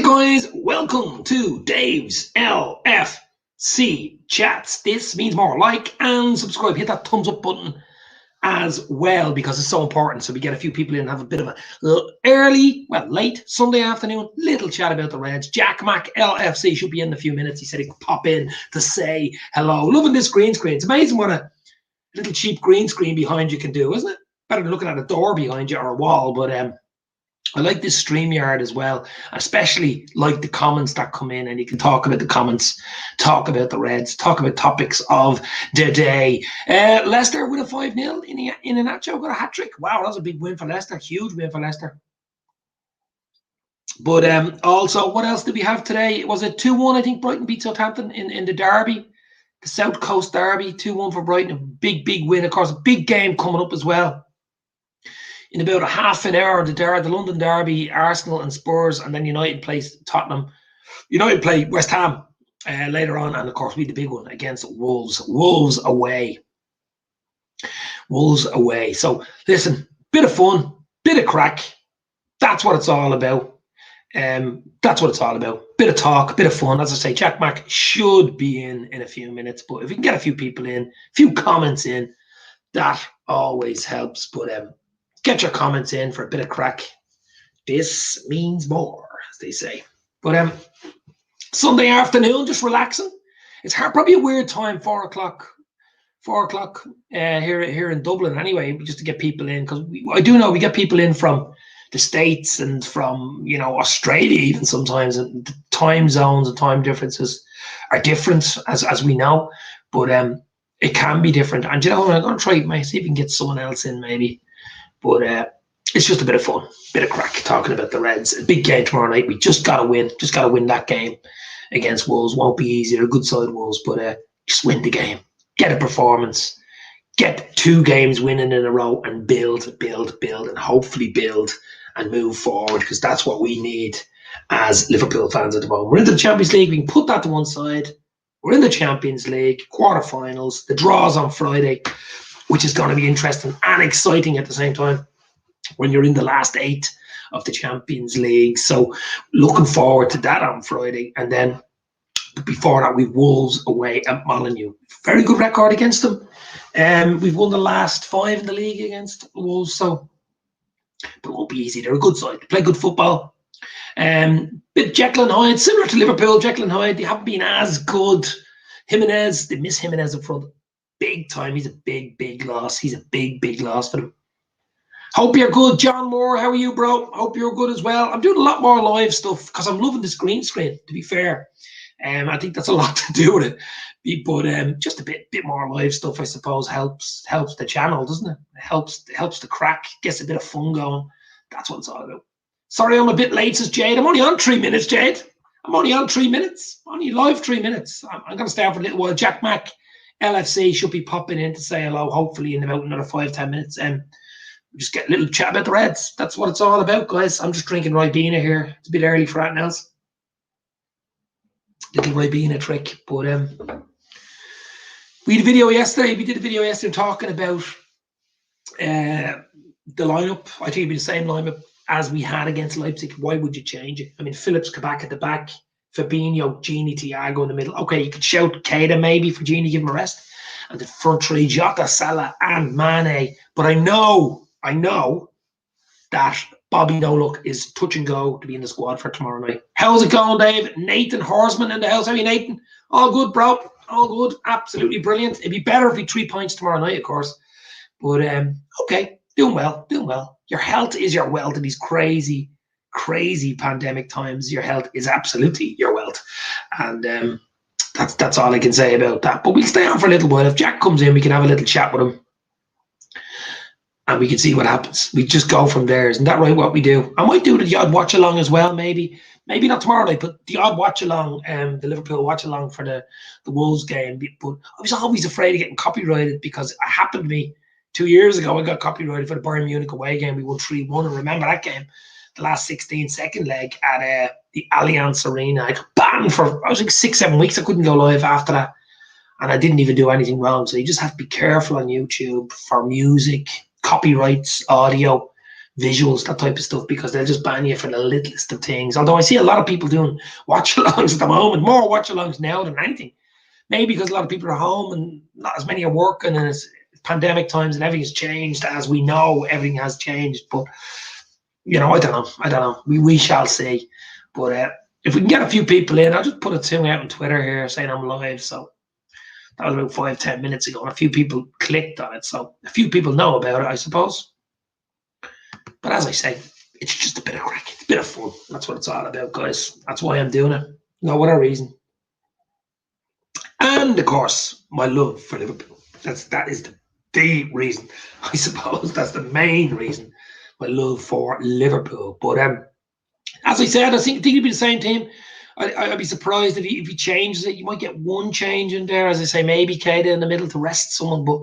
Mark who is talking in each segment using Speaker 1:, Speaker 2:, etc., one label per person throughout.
Speaker 1: Guys, welcome to Dave's LFC Chats. This means more. Like and subscribe. Hit that thumbs up button as well because it's so important. So we get a few people in and have a bit of a late Sunday afternoon, little chat about the Reds. Jack Mac LFC should be in a few minutes. He said he could pop in to say hello. Loving this green screen. It's amazing what a little cheap green screen behind you can do, isn't it? Better than looking at a door behind you or a wall, but I like this StreamYard as well. I especially like the comments that come in, and you can talk about the comments, talk about the Reds, talk about topics of the day. Leicester with a 5-0 in a Nacho, got a hat-trick. Wow, that was a big win for Leicester. Huge win for Leicester. But also, what else did we have today? Was it 2-1? I think Brighton beat Southampton in the derby, the South Coast derby, 2-1 for Brighton. A big win. Of course, a big game coming up as well. In about a half an hour, the London derby, Arsenal and Spurs, and then United plays Tottenham. United play West Ham later on, and of course we the big one against Wolves. Wolves away. So listen, bit of fun, bit of crack. That's what it's all about. Bit of talk, bit of fun. As I say, Jack Mac should be in a few minutes, but if we can get a few people in, a few comments in, that always helps. But get your comments in for a bit of crack. This means more, as they say. But Sunday afternoon, just relaxing. It's probably a weird time, 4 o'clock here in Dublin anyway, just to get people in, because I do know we get people in from the States and from Australia even sometimes, and the time zones and time differences are different as we know, but it can be different. And I'm going to try see if we can get someone else in maybe. But it's just a bit of fun, bit of crack, talking about the Reds. A big game tomorrow night. We just got to win. Just got to win that game against Wolves. Won't be easy. They're a good side, Wolves, but just win the game. Get a performance. Get 2 games winning in a row and build, and hopefully build and move forward, because that's what we need as Liverpool fans at the moment. We're into the Champions League. We can put that to one side. We're in the Champions League, quarterfinals. The draw's on Friday, which is going to be interesting and exciting at the same time when you're in the last 8 of the Champions League. So looking forward to that on Friday. And then before that, we've Wolves away at Molineux. Very good record against them. We've won the last 5 in the league against Wolves, but it won't be easy. They're a good side. They play good football. Bit Jekyll and Hyde, similar to Liverpool. Jekyll and Hyde, they haven't been as good. Jimenez, they miss Jimenez up front. Big time. He's a big loss. He's a big loss for them. Hope you're good, John Moore. How are you, bro? Hope you're good as well. I'm doing a lot more live stuff because I'm loving this green screen, to be fair. I think that's a lot to do with it. But just a bit more live stuff, I suppose, helps the channel, doesn't it? It helps the crack, gets a bit of fun going. That's what it's all about. Sorry, I'm a bit late, says Jade. I'm only on 3 minutes, Jade. I'm only on 3 minutes. Only live 3 minutes. I'm going to stay on for a little while. Jack Mac LFC should be popping in to say hello, hopefully in about another 5-10 minutes. Just get a little chat about the Reds. That's what it's all about, guys. I'm just drinking Ribena here. It's a bit early for that now. Little Ribena trick. But we did a video yesterday. Talking about the lineup. I think it'd be the same lineup as we had against Leipzig. Why would you change it? I mean, Phillips come back at the back. Fabinho, Gini, Thiago in the middle. Okay, you could shout Keita maybe for Gini, give him a rest. And the front 3, Jota, Salah and Mane. But I know that Bobby No-Look is touch and go to be in the squad for tomorrow night. How's it going, Dave? Nathan Horsman in the house. How are you, Nathan? All good, bro. All good. Absolutely brilliant. It'd be better if we 3 points tomorrow night, of course. But okay, doing well. Your health is your wealth in these crazy pandemic times. Your health is absolutely your wealth, and that's all I can say about that. But we'll stay on for a little while. If Jack comes in, we can have a little chat with him and we can see what happens. We just go from there. Isn't that right, what we do? I might do the odd watch along as well, maybe not tomorrow night, but the odd watch along, the Liverpool watch along for the Wolves game. But I was always afraid of getting copyrighted, because it happened to me 2 years ago. I got copyrighted for the Bayern Munich away game. We won 3-1, and remember that game, the last 16-second leg at the Allianz Arena. I got banned for, I was like 6-7 weeks. I couldn't go live after that, and I didn't even do anything wrong. So you just have to be careful on YouTube for music, copyrights, audio. visuals, that type of stuff, because they'll just ban you for the littlest of things. Although I see a lot of people doing watch-alongs at the moment, more watch-alongs now than anything. Maybe because a lot of people are home and not as many are working, and it's pandemic times and everything's changed. As we know, everything has changed. But, you know, I don't know. We shall see. But if we can get a few people in, I'll just put a thing out on Twitter here saying I'm live. So that was about 5-10 minutes ago, and a few people clicked on it. So a few people know about it, I suppose. But as I say, it's just a bit of crack. It's a bit of fun. That's what it's all about, guys. That's why I'm doing it. No other reason. And of course, my love for Liverpool. That is the reason. I suppose that's the main reason. My love for Liverpool. But as I said, I think it'd be the same team. I'd be surprised if he changes it. You might get one change in there, as I say, maybe Keita in the middle to rest someone. But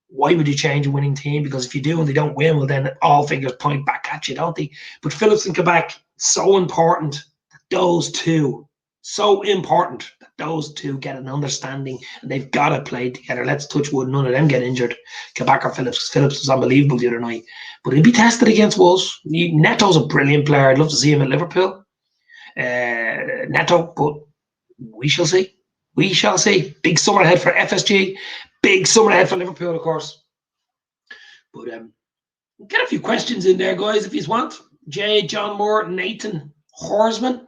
Speaker 1: why would you change a winning team? Because if you do and they don't win, well, then all fingers point back at you, don't they? But Phillips and Quebec, so important that those two, get an understanding, and they've got to play together. Let's touch wood, none of them get injured, Quebec or Phillips. Phillips was unbelievable the other night. But he'll be tested against Wolves. Neto's a brilliant player. I'd love to see him at Liverpool. Neto, but we shall see. We shall see. Big summer ahead for FSG. Big summer ahead for Liverpool, of course. But get a few questions in there, guys, if you want. Jay, John Moore, Nathan Horsman.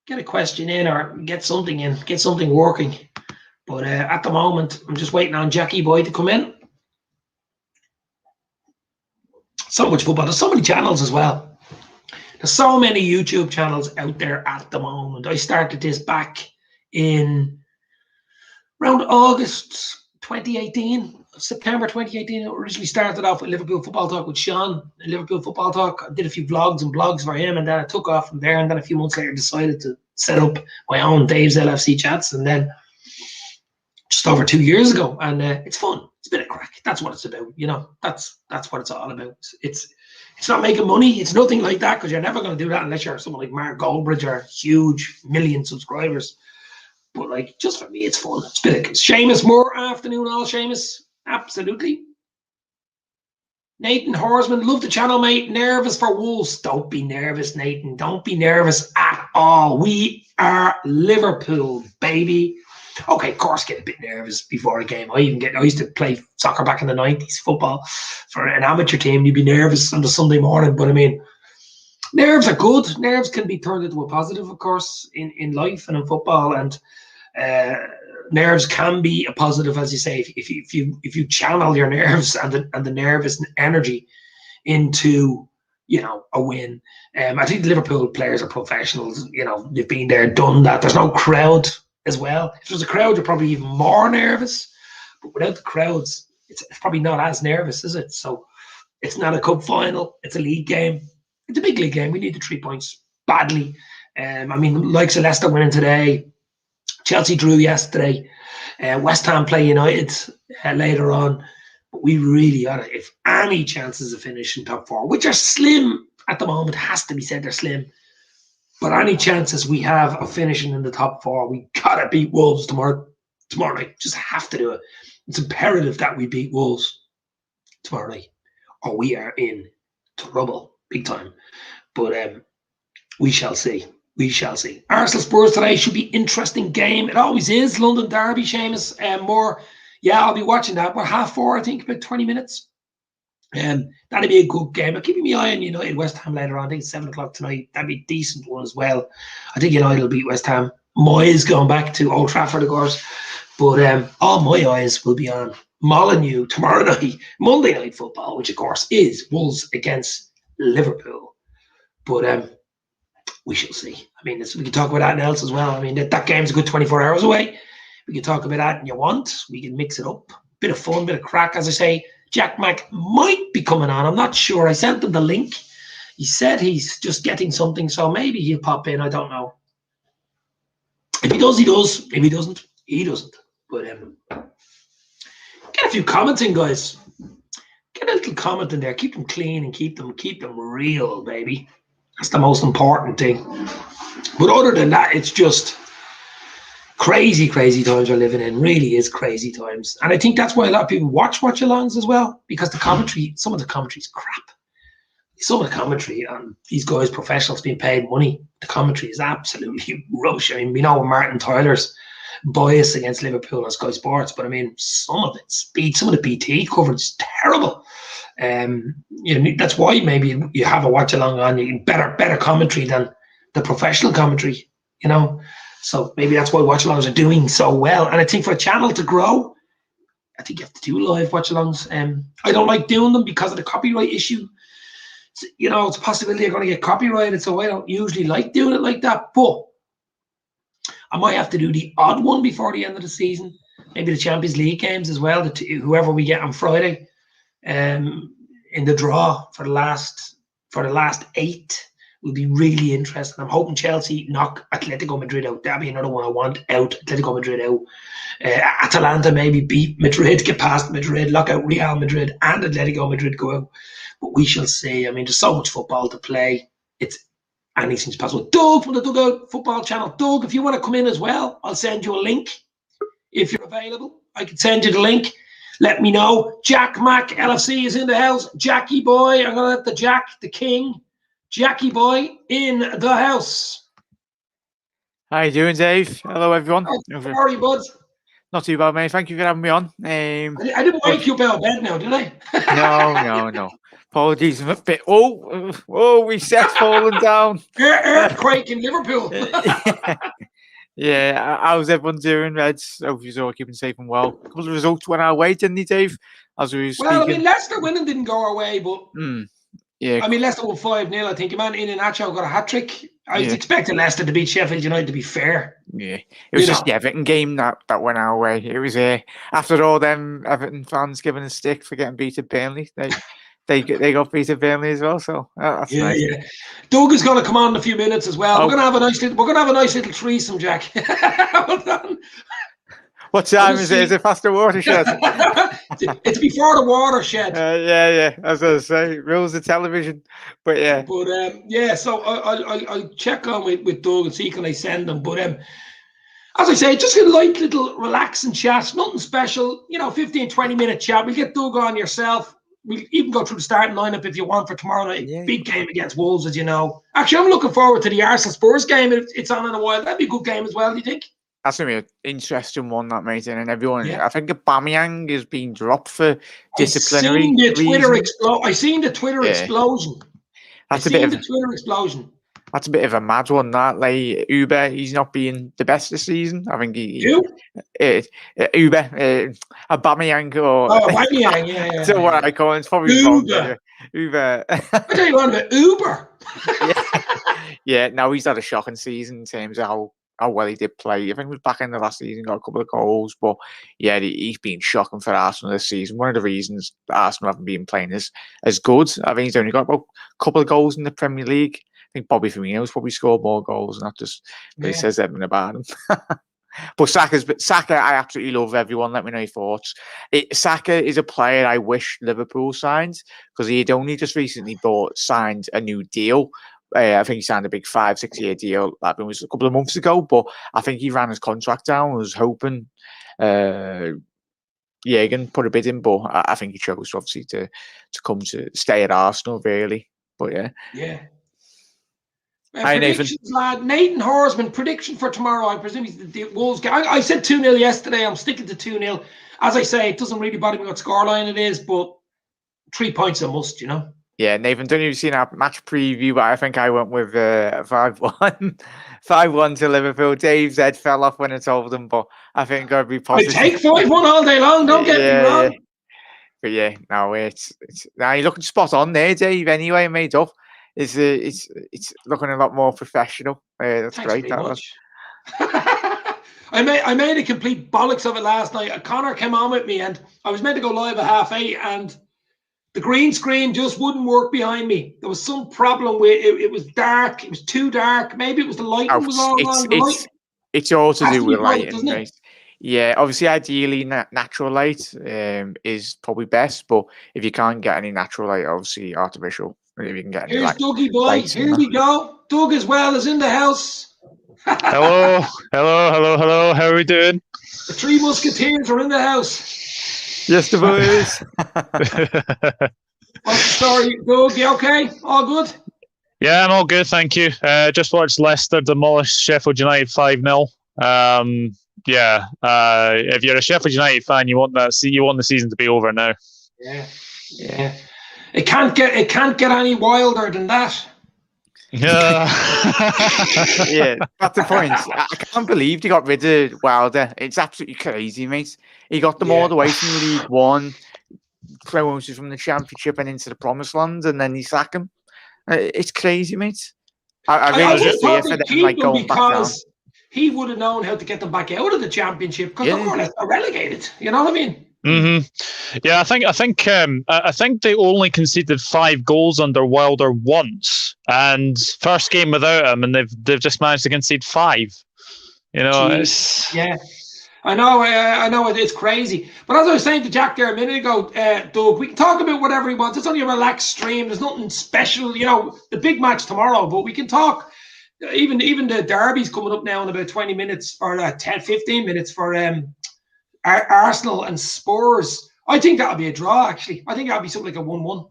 Speaker 1: Get a question in or get something in. Get something working. But at the moment, I'm just waiting on Jackie Boy to come in. So much football. There's so many channels as well. There's so many YouTube channels out there at the moment. I started this back in around August 2018, September 2018. It originally started off with Liverpool Football Talk with Sean. Liverpool Football Talk. I did a few vlogs and blogs for him, and then I took off from there. And then a few months later, decided to set up my own Dave's LFC Chats. And then just over 2 years ago, and it's fun. It's a bit of crack. That's what it's about. You know, that's what it's all about. It's not making money. It's nothing like that, because you're never going to do that unless you're someone like Mark Goldbridge or huge million subscribers. But like, just for me, it's fun. It's a bit of Seamus Moore. Afternoon, all Seamus. Absolutely. Nathan Horsman, love the channel, mate. Nervous for Wolves. Don't be nervous, Nathan. Don't be nervous at all. We are Liverpool, baby. Okay, of course, get a bit nervous before a game. I used to play soccer back in the 90s, football for an amateur team. You'd be nervous on the Sunday morning, but I mean, nerves are good. Nerves can be turned into a positive, of course, in life and in football. And nerves can be a positive, as you say, if you channel your nerves and the nervous energy into, you know, a win. I think the Liverpool players are professionals. You know, they've been there, done that. There's no crowd as well. If there's a crowd, you're probably even more nervous. But without the crowds, it's probably not as nervous, is it? So it's not a cup final. It's a league game. It's a big league game. We need the 3 points badly. I mean, like Leicester winning today, Chelsea drew yesterday, West Ham play United later on. But we really ought to, if any chances of finishing top 4, which are slim at the moment, has to be said they're slim. But any chances we have of finishing in the top 4, we gotta beat Wolves tomorrow night. Just have to do it. It's imperative that we beat Wolves tomorrow night, or we are in trouble, big time. But we shall see. We shall see. Arsenal Spurs today should be interesting game. It always is. London Derby, Seamus. More. Yeah, I'll be watching that. We're 4:30, I think, about 20 minutes. That'd be a good game. I'm keeping my eye on United West Ham later on. I think it's 7 o'clock tonight. That'd be a decent one as well. I think United will beat West Ham. Moyes going back to Old Trafford, of course. But all my eyes will be on Molineux tomorrow night, Monday Night Football, which of course is Wolves against Liverpool. But we shall see. I mean, we can talk about that else as well. I mean, that game's a good 24 hours away. We can talk about that and you want. We can mix it up. Bit of fun, bit of crack. As I say, Jack Mack might be coming on. I'm not sure. I sent him the link. He said he's just getting something, so maybe he'll pop in. I don't know. If he does, he does. If he doesn't, he doesn't. But get a few comments in, guys. Get a little comment in there. Keep them clean and keep them real, baby. That's the most important thing. But other than that, it's just crazy times we're living in. Really is crazy times. And I think that's why a lot of people watch alongs as well, because the commentary, some of the commentary is crap. some of the commentary, and these guys, professionals being paid money, the commentary is absolutely rubbish. I mean, we know Martin Tyler's bias against Liverpool on Sky Sports, but I mean, some of the BT coverage is terrible. That's why maybe you have a watch along on you, better commentary than the professional commentary, So maybe that's why watch alongs are doing so well. And I think for a channel to grow, I think you have to do live watch alongs. I don't like doing them because of the copyright issue. It's a possibility you're going to get copyrighted, so I don't usually like doing it like that. But I might have to do the odd one before the end of the season. Maybe the Champions League games as well. Whoever we get on Friday, in the draw for the last 8 will be really interesting. I'm hoping Chelsea knock Atletico Madrid out. That'll be another one I want out. Atletico Madrid out. Atalanta maybe beat Madrid, get past Madrid, lock out Real Madrid, and Atletico Madrid go out. But we shall see. I mean, there's so much football to play. It's anything's possible. Doug from the Dugout Football Channel. Doug, if you want to come in as well, I'll send you a link. If you're available, I can send you the link. Let me know. Jack Mac LFC is in the house. Jackie Boy, I'm going to let the King, Jackie Boy in the house.
Speaker 2: How you doing, Dave? Hello, everyone.
Speaker 1: How are you, bud?
Speaker 2: Not too bad, mate. Thank you for having me on.
Speaker 1: I didn't wake you up out of bed now, did
Speaker 2: I? No. Apologies, I'm a bit. We set falling down.
Speaker 1: Earthquake in Liverpool.
Speaker 2: Yeah, how's everyone doing, Reds? Hope you're all keeping safe and well. A couple of results went our way, didn't they, Dave? As we were speaking.
Speaker 1: Well, I mean, Leicester winning didn't go our way, but
Speaker 2: yeah.
Speaker 1: I mean, Leicester won 5-0. I think man Iheanacho got a hat trick. I was expecting Leicester to beat Sheffield United, to be fair.
Speaker 2: Yeah, it was just the Everton game that went our way. It was after all them Everton fans giving a stick for getting beat at Burnley. They got beat at Burnley as well. So that's nice.
Speaker 1: Yeah. Doug is going to come on in a few minutes as well. We're going to have a nice little threesome, Jack. Hold on.
Speaker 2: What time is it? Is it past the watershed?
Speaker 1: It's before the watershed.
Speaker 2: Yeah. As I say, rules of television. But yeah.
Speaker 1: But so I'll check on with Doug and see can I send them. But as I say, just a light little relaxing chat, nothing special. 15-20 minute chat. We'll get Doug on yourself. We'll even go through the starting lineup if you want for tomorrow night. Yeah. Big game against Wolves, as you know. Actually, I'm looking forward to the Arsenal Spurs game. It's on in a while. That'd be a good game as well, do you think?
Speaker 2: That's going to be an interesting one, that, mate. And everyone, I think Aubameyang is being dropped for disciplinary reasons.
Speaker 1: I seen the Twitter explosion.
Speaker 2: That's a bit of a mad one, that. Like, Uber, he's not being the best this season. I think Aubameyang or...
Speaker 1: Aubameyang, yeah.
Speaker 2: That's what I call it. It's probably Uber.
Speaker 1: I tell you what about Uber.
Speaker 2: Yeah, no, he's had a shocking season in terms of how well he did play. I think he was back in the last season, got a couple of goals, but yeah, he's been shocking for Arsenal this season. One of the reasons Arsenal haven't been playing as good. I think he's only got about a couple of goals in the Premier League. I think Bobby Firmino's probably scored more goals, and that just really says everything about him. But Saka, I absolutely love. Everyone, let me know your thoughts. Saka is a player I wish Liverpool signed, because he had only just recently signed a new deal. I think he signed a big 5-6 year deal. That was a couple of months ago, but I think he ran his contract down. Was hoping Jürgen put a bid in, but I think he chose obviously to come to stay at Arsenal, really. But
Speaker 1: yeah.
Speaker 2: Nathan.
Speaker 1: Lad. Nathan Horsman, prediction for tomorrow. I presume he's the Wolves game. I said 2-0 yesterday. I'm sticking to 2-0. As I say, it doesn't really bother me what scoreline it is, but 3 points a must,
Speaker 2: Yeah, Nathan, don't you see our match preview? But I think I went with 5-1. 5-1 to Liverpool. Dave's head fell off when I told him, but I think I'd be positive.
Speaker 1: I take 5-1 all day long, don't get me wrong.
Speaker 2: Yeah. But yeah, no, it's now you're looking spot on there, Dave, anyway, made up. It's looking a lot more professional. That's
Speaker 1: Thanks
Speaker 2: great. That was.
Speaker 1: I made a complete bollocks of it last night. Conor came on with me, and I was meant to go live at 8:30, and the green screen just wouldn't work behind me. There was some problem with it. It was dark. It was too dark. Maybe it was the lighting was all wrong.
Speaker 2: It's all to do with lighting,
Speaker 1: right?
Speaker 2: Yeah, obviously, ideally, natural light is probably best. But if you can't get any natural light, obviously artificial. If you can get any
Speaker 1: Here's Dougie boy. Here we go. Doug as well is in the house.
Speaker 3: Hello. How are we doing?
Speaker 1: The Three Musketeers are in the house.
Speaker 2: Yes, the boys.
Speaker 1: What's the story, Doug? You okay? All good?
Speaker 3: Yeah, I'm all good, thank you. Just watched Leicester demolish Sheffield United 5-0. If you're a Sheffield United fan, you want the season to be over now.
Speaker 1: Yeah. It can't get any wilder than that.
Speaker 3: Yeah.
Speaker 2: Yeah, that's the point. I can't believe they got rid of Wilder. It's absolutely crazy, mate. He got them all the way from League One, promoted from the Championship and into the Promised Land, and then he sack him. It's crazy, mate. I really just fear for them, like, going back down.
Speaker 1: He would have known how to get them back out of the Championship because they're more or less relegated. You know what I mean?
Speaker 3: Mm-hmm. Yeah, I think they only conceded 5 goals under Wilder once, and first game without him, and they've just managed to concede 5. You know,
Speaker 1: yeah. I know it's crazy. But as I was saying to Jack there a minute ago, Doug, we can talk about whatever he wants. It's only a relaxed stream. There's nothing special, you know, the big match tomorrow, but we can talk. Even the derby's coming up now in about 20 minutes or 15 minutes for Arsenal and Spurs. I think that'll be a draw, actually. I think that'll be something like a 1-1.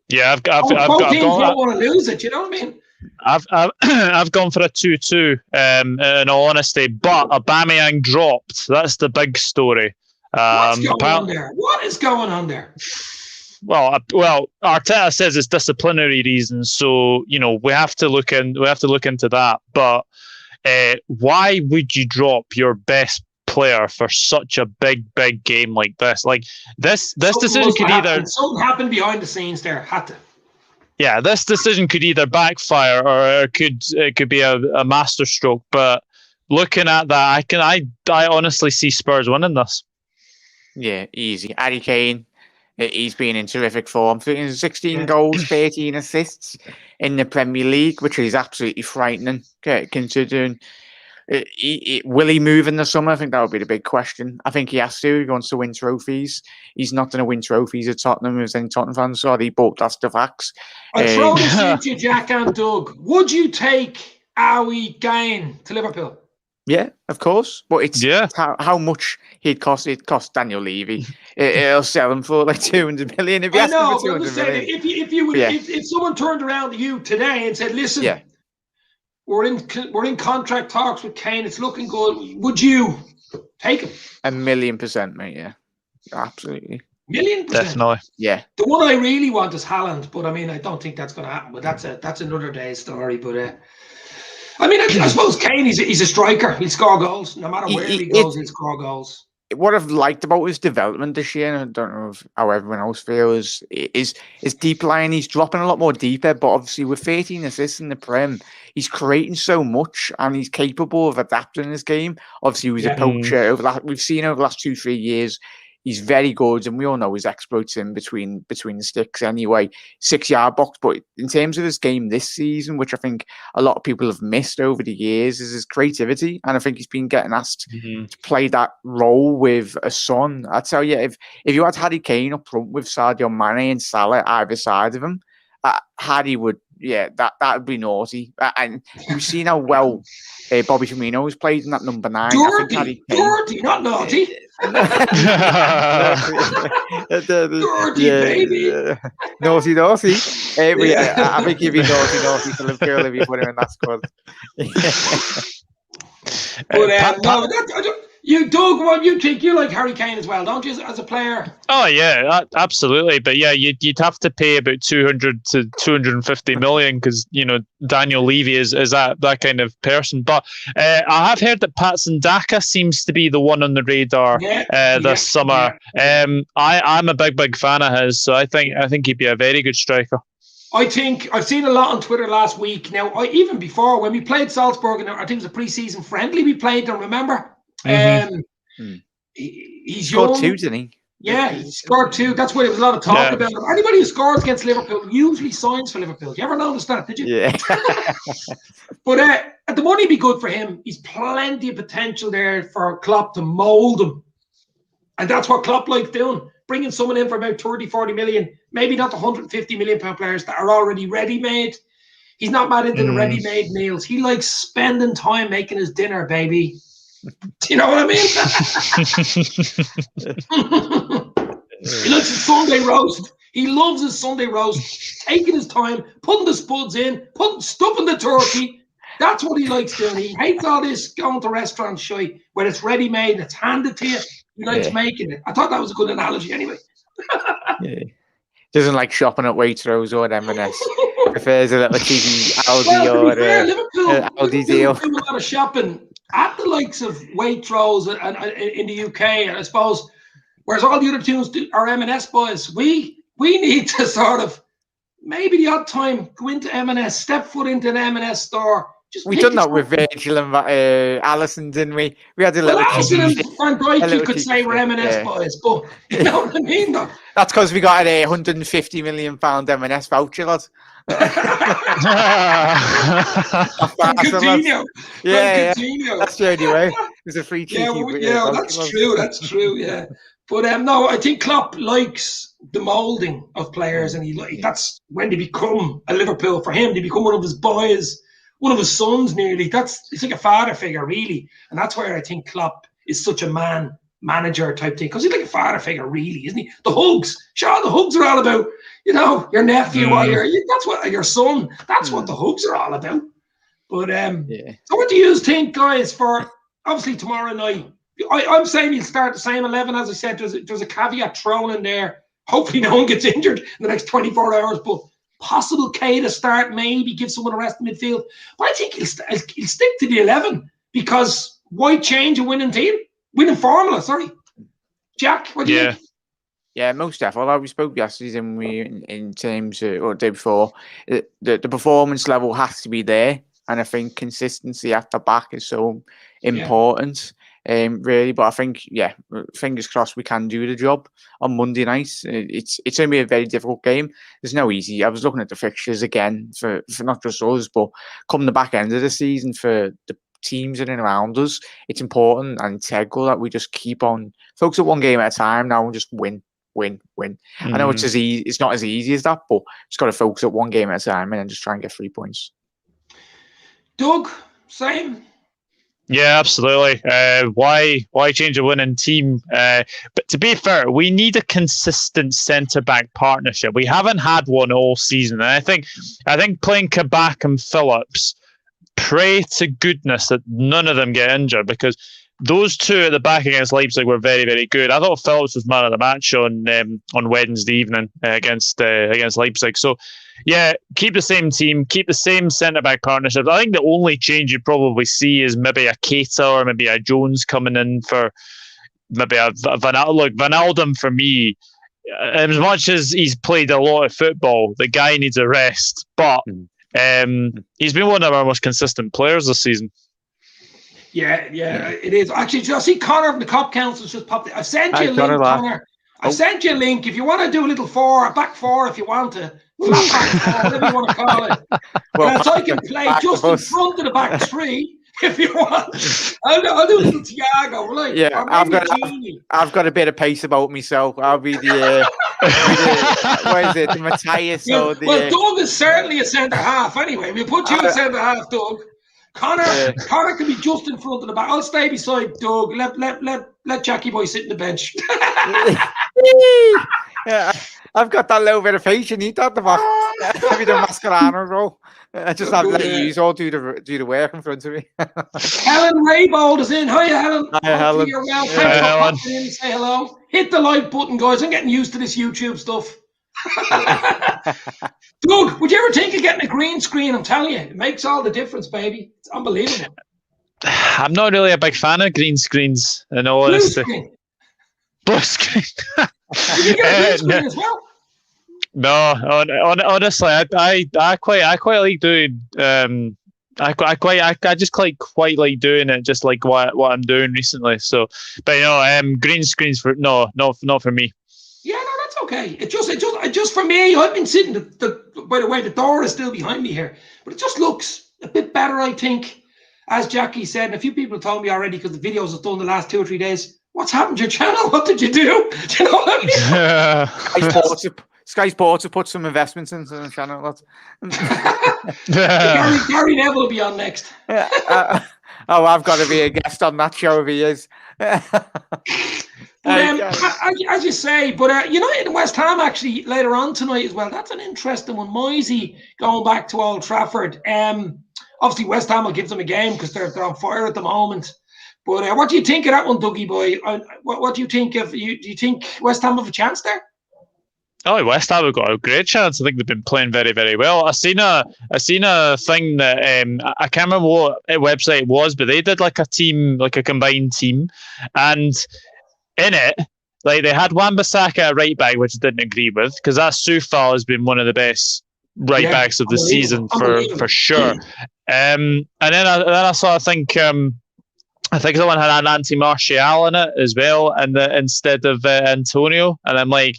Speaker 3: Yeah,
Speaker 1: both teams don't want to lose it, you know what I mean?
Speaker 3: I've gone for a 2-2 in all honesty, but Aubameyang dropped. That's the big story.
Speaker 1: What's going on there? What is going on there?
Speaker 3: Well, Arteta says it's disciplinary reasons, so you know we have to look into that. But why would you drop your best player for such a big game like this? Like this decision could either
Speaker 1: something happened behind the scenes there. Had to.
Speaker 3: Yeah, this decision could either backfire or it could be a masterstroke. But looking at that, I honestly see Spurs winning this.
Speaker 2: Yeah, easy. Harry Kane, he's been in terrific form. 16 goals, 13 assists in the Premier League, which is absolutely frightening considering. Will he move in the summer? I think that would be the big question. I think he has to. He wants to win trophies. He's not going to win trophies at Tottenham as any Tottenham fans. Sorry, but that's the facts.
Speaker 1: I'll throw this into Jack and Doug. Would you take Harry Kane to Liverpool?
Speaker 2: Yeah, of course. But it's how much he'd cost. It cost Daniel Levy. It'll sell him for like 200 million. If you ask him for 200 million.
Speaker 1: If someone turned around to you today and said, "Listen, we're in contract talks with Kane. It's looking good. Would you take him?"
Speaker 2: 1,000,000%, mate. Yeah, absolutely.
Speaker 1: 1,000,000%.
Speaker 3: Definitely.
Speaker 2: Yeah.
Speaker 1: The one I really want is Haaland, but I mean, I don't think that's going to happen. But that's another day's story. But I mean, I suppose Kane, he's a striker. He'll score goals no matter where he goes. He'll score goals.
Speaker 2: What I've liked about his development this year, and I don't know how everyone else feels, is deep line. He's dropping a lot more deeper, but obviously with 13 assists in the Prem, he's creating so much and he's capable of adapting his game. Obviously, he was a poacher. We've seen over the last 2-3 years, he's very good, and we all know his exploits in between the sticks anyway, 6-yard box. But in terms of his game this season, which I think a lot of people have missed over the years, is his creativity. And I think he's been getting asked to play that role with a Son. I tell you, if you had Harry Kane up front with Sadio Mane and Salah either side of him, Harry would, that would be naughty. And you've seen how well Bobby Firmino has played in that number 9.
Speaker 1: Dirty, not naughty. Dirty, baby.
Speaker 2: Naughty. I think he'd be naughty for Liverpool if you put him in that squad. You, Doug, what you think? You like Harry Kane as well, don't you, as a player?
Speaker 3: Oh yeah, absolutely. But yeah, you'd have to pay about 200 to 250 million because you know Daniel Levy is that kind of person. But I have heard that Patson Daka seems to be the one on the radar this summer. I'm a big fan of his, so I think he'd be a very good striker.
Speaker 1: I think I've seen a lot on Twitter last week. Now, even before when we played Salzburg, and I think it was a pre-season friendly we played them. Remember? He's
Speaker 2: scored
Speaker 1: young.
Speaker 2: 2, didn't he?
Speaker 1: Yeah, he scored 2. That's why there was a lot of talk about him. Anybody who scores against Liverpool usually signs for Liverpool. You ever notice that? Did you?
Speaker 2: Yeah.
Speaker 1: But the money be good for him. He's plenty of potential there for Klopp to mould him, and that's what Klopp likes doing. Bringing someone in for about 30-40 million, maybe not the 150 million pound players that are already ready-made. He's not mad into the ready-made meals. He likes spending time making his dinner, baby. Do you know what I mean? He likes a Sunday roast. He loves his Sunday roast, taking his time, putting the spuds in, stuffing the turkey. That's what he likes doing. He hates all this going to restaurants, shy, where it's ready-made and it's handed to you. He likes making it. I thought that was a good analogy anyway.
Speaker 2: Doesn't like shopping at Waitrose or M&S. Prefers a little cheeky Aldi or Aldi deal.
Speaker 1: Do a lot of shopping at the likes of Waitrose and in the UK, and I suppose, whereas all the other teams are M&S boys, we need to sort of maybe the odd time go into M&S, step foot into an M&S store.
Speaker 2: We done that with Virgil and Allison, didn't we? We had a little.
Speaker 1: Allison and Van Dijk, you could say we're M&S boys, but you know what I mean, though.
Speaker 2: That's because we got a £150 million M&S voucher, lad.
Speaker 1: Coutinho.
Speaker 2: Yeah, that's the only way. It's a free cheeky.
Speaker 1: Yeah, that's true. That's true. Yeah, but no, I think Klopp likes the moulding of players, and that's when they become a Liverpool. For him, they become one of his boys. One of his sons, nearly. It's like a father figure, really, and that's where I think Klopp is such a manager type thing, because he's like a father figure, really, isn't he? The hugs, sure, the hugs are all about, your nephew or that's what your son. That's what the hugs are all about. But so what do you think, guys, for obviously tomorrow night? I'm saying you'll start the same 11. As I said, there's a caveat thrown in there. Hopefully, no one gets injured in the next 24 hours, but. Possible K to start, maybe give someone a rest in midfield. But I think he'll stick to the 11, because why change a winning formula, sorry. Jack, what do you think?
Speaker 2: Yeah, most definitely. We spoke yesterday, and in terms of, or the day before, the performance level has to be there. And I think consistency at the back is so important. Really, but I think, fingers crossed we can do the job on Monday night. It's going to be a very difficult game. There's no easy. I was looking at the fixtures again for not just us, but come the back end of the season for the teams in and around us. It's important and integral that we just keep on focus at one game at a time now and just win. I know it's not as easy as that, but just got to focus at one game at a time and then just try and get 3 points.
Speaker 1: Doug, same.
Speaker 3: Yeah, absolutely. Why change a winning team? But to be fair, we need a consistent centre-back partnership. We haven't had one all season. And I think playing Kabak and Phillips, pray to goodness that none of them get injured, because those two at the back against Leipzig were very, very good. I thought Phillips was man of the match on Wednesday evening against Leipzig. So, yeah, keep the same team, keep the same centre-back partnership. I think the only change you'd probably see is maybe a Keita or maybe a Jones coming in for maybe a Wijnaldum. For me, as much as he's played a lot of football, the guy needs a rest. But he's been one of our most consistent players this season.
Speaker 1: Yeah, it is. Actually, I see Conor from the Cop Council's just popped in. I've sent you a link, Conor. I've sent you a link. If you want to do a little back four, if you want to, flat back four, whatever you want to call it. So I can play just in front of the back three, if you want. I'll do a little Thiago. Like,
Speaker 2: I've got a bit of pace about myself. I'll be the what is it, the Matthias or the...
Speaker 1: Well, Doug is certainly a centre-half anyway. We'll put you in centre-half, Doug. Conor can be just in front of the back. I'll stay beside Doug. Let Jackie Boy sit in the bench.
Speaker 2: Yeah, I've got that little bit of faith. You need that at the back. Maybe the Mascherano role. I just have to let you all do the work in front of me.
Speaker 1: Helen Raybold is in. Hi, Helen.
Speaker 2: Hi, Helen.
Speaker 1: You're well. Thanks for popping in. Say hello. Hit the like button, guys. I'm getting used to this YouTube stuff. Doug, would you ever think of getting a green screen? I'm telling you, it makes all the difference, baby. It's unbelievable.
Speaker 3: I'm not really a big fan of green screens, in all honesty. Blue screen.
Speaker 1: Did you get a green screen as well?
Speaker 3: No, honestly, I quite like doing. I just quite like doing it, just like what I'm doing recently. So, but green screens not for me.
Speaker 1: Yeah, no, that's okay. It just for me. I've been sitting. By the way, the door is still behind me here, but it just looks a bit better, I think. As Jackie said, and a few people told me already because the videos I've done the last 2 or 3 days. What's happened to your channel? What did you do? Do you know what I mean?
Speaker 2: Sky Sports have put some investments into the channel.
Speaker 1: Gary Neville will be on next.
Speaker 2: Oh, I've got to be a guest on that show if he is.
Speaker 1: But as you say, but United and West Ham actually later on tonight as well. That's an interesting one. Moisey going back to Old Trafford. Obviously West Ham will give them a game because they're on fire at the moment. But what do you think of that one, Dougie boy? What do you think of? Do you think West Ham have a chance there?
Speaker 3: Oh, West Ham have got a great chance. I think they've been playing very, very well. I seen a thing that I can't remember what website it was, but they did like a team, like a combined team, and in it, like they had Wan-Bissaka at right back, which I didn't agree with because that Soufal has been one of the best right backs of the season for sure. And then I saw, I think someone had an Anti-Martial in it as well, and instead of Antonio, and I'm like,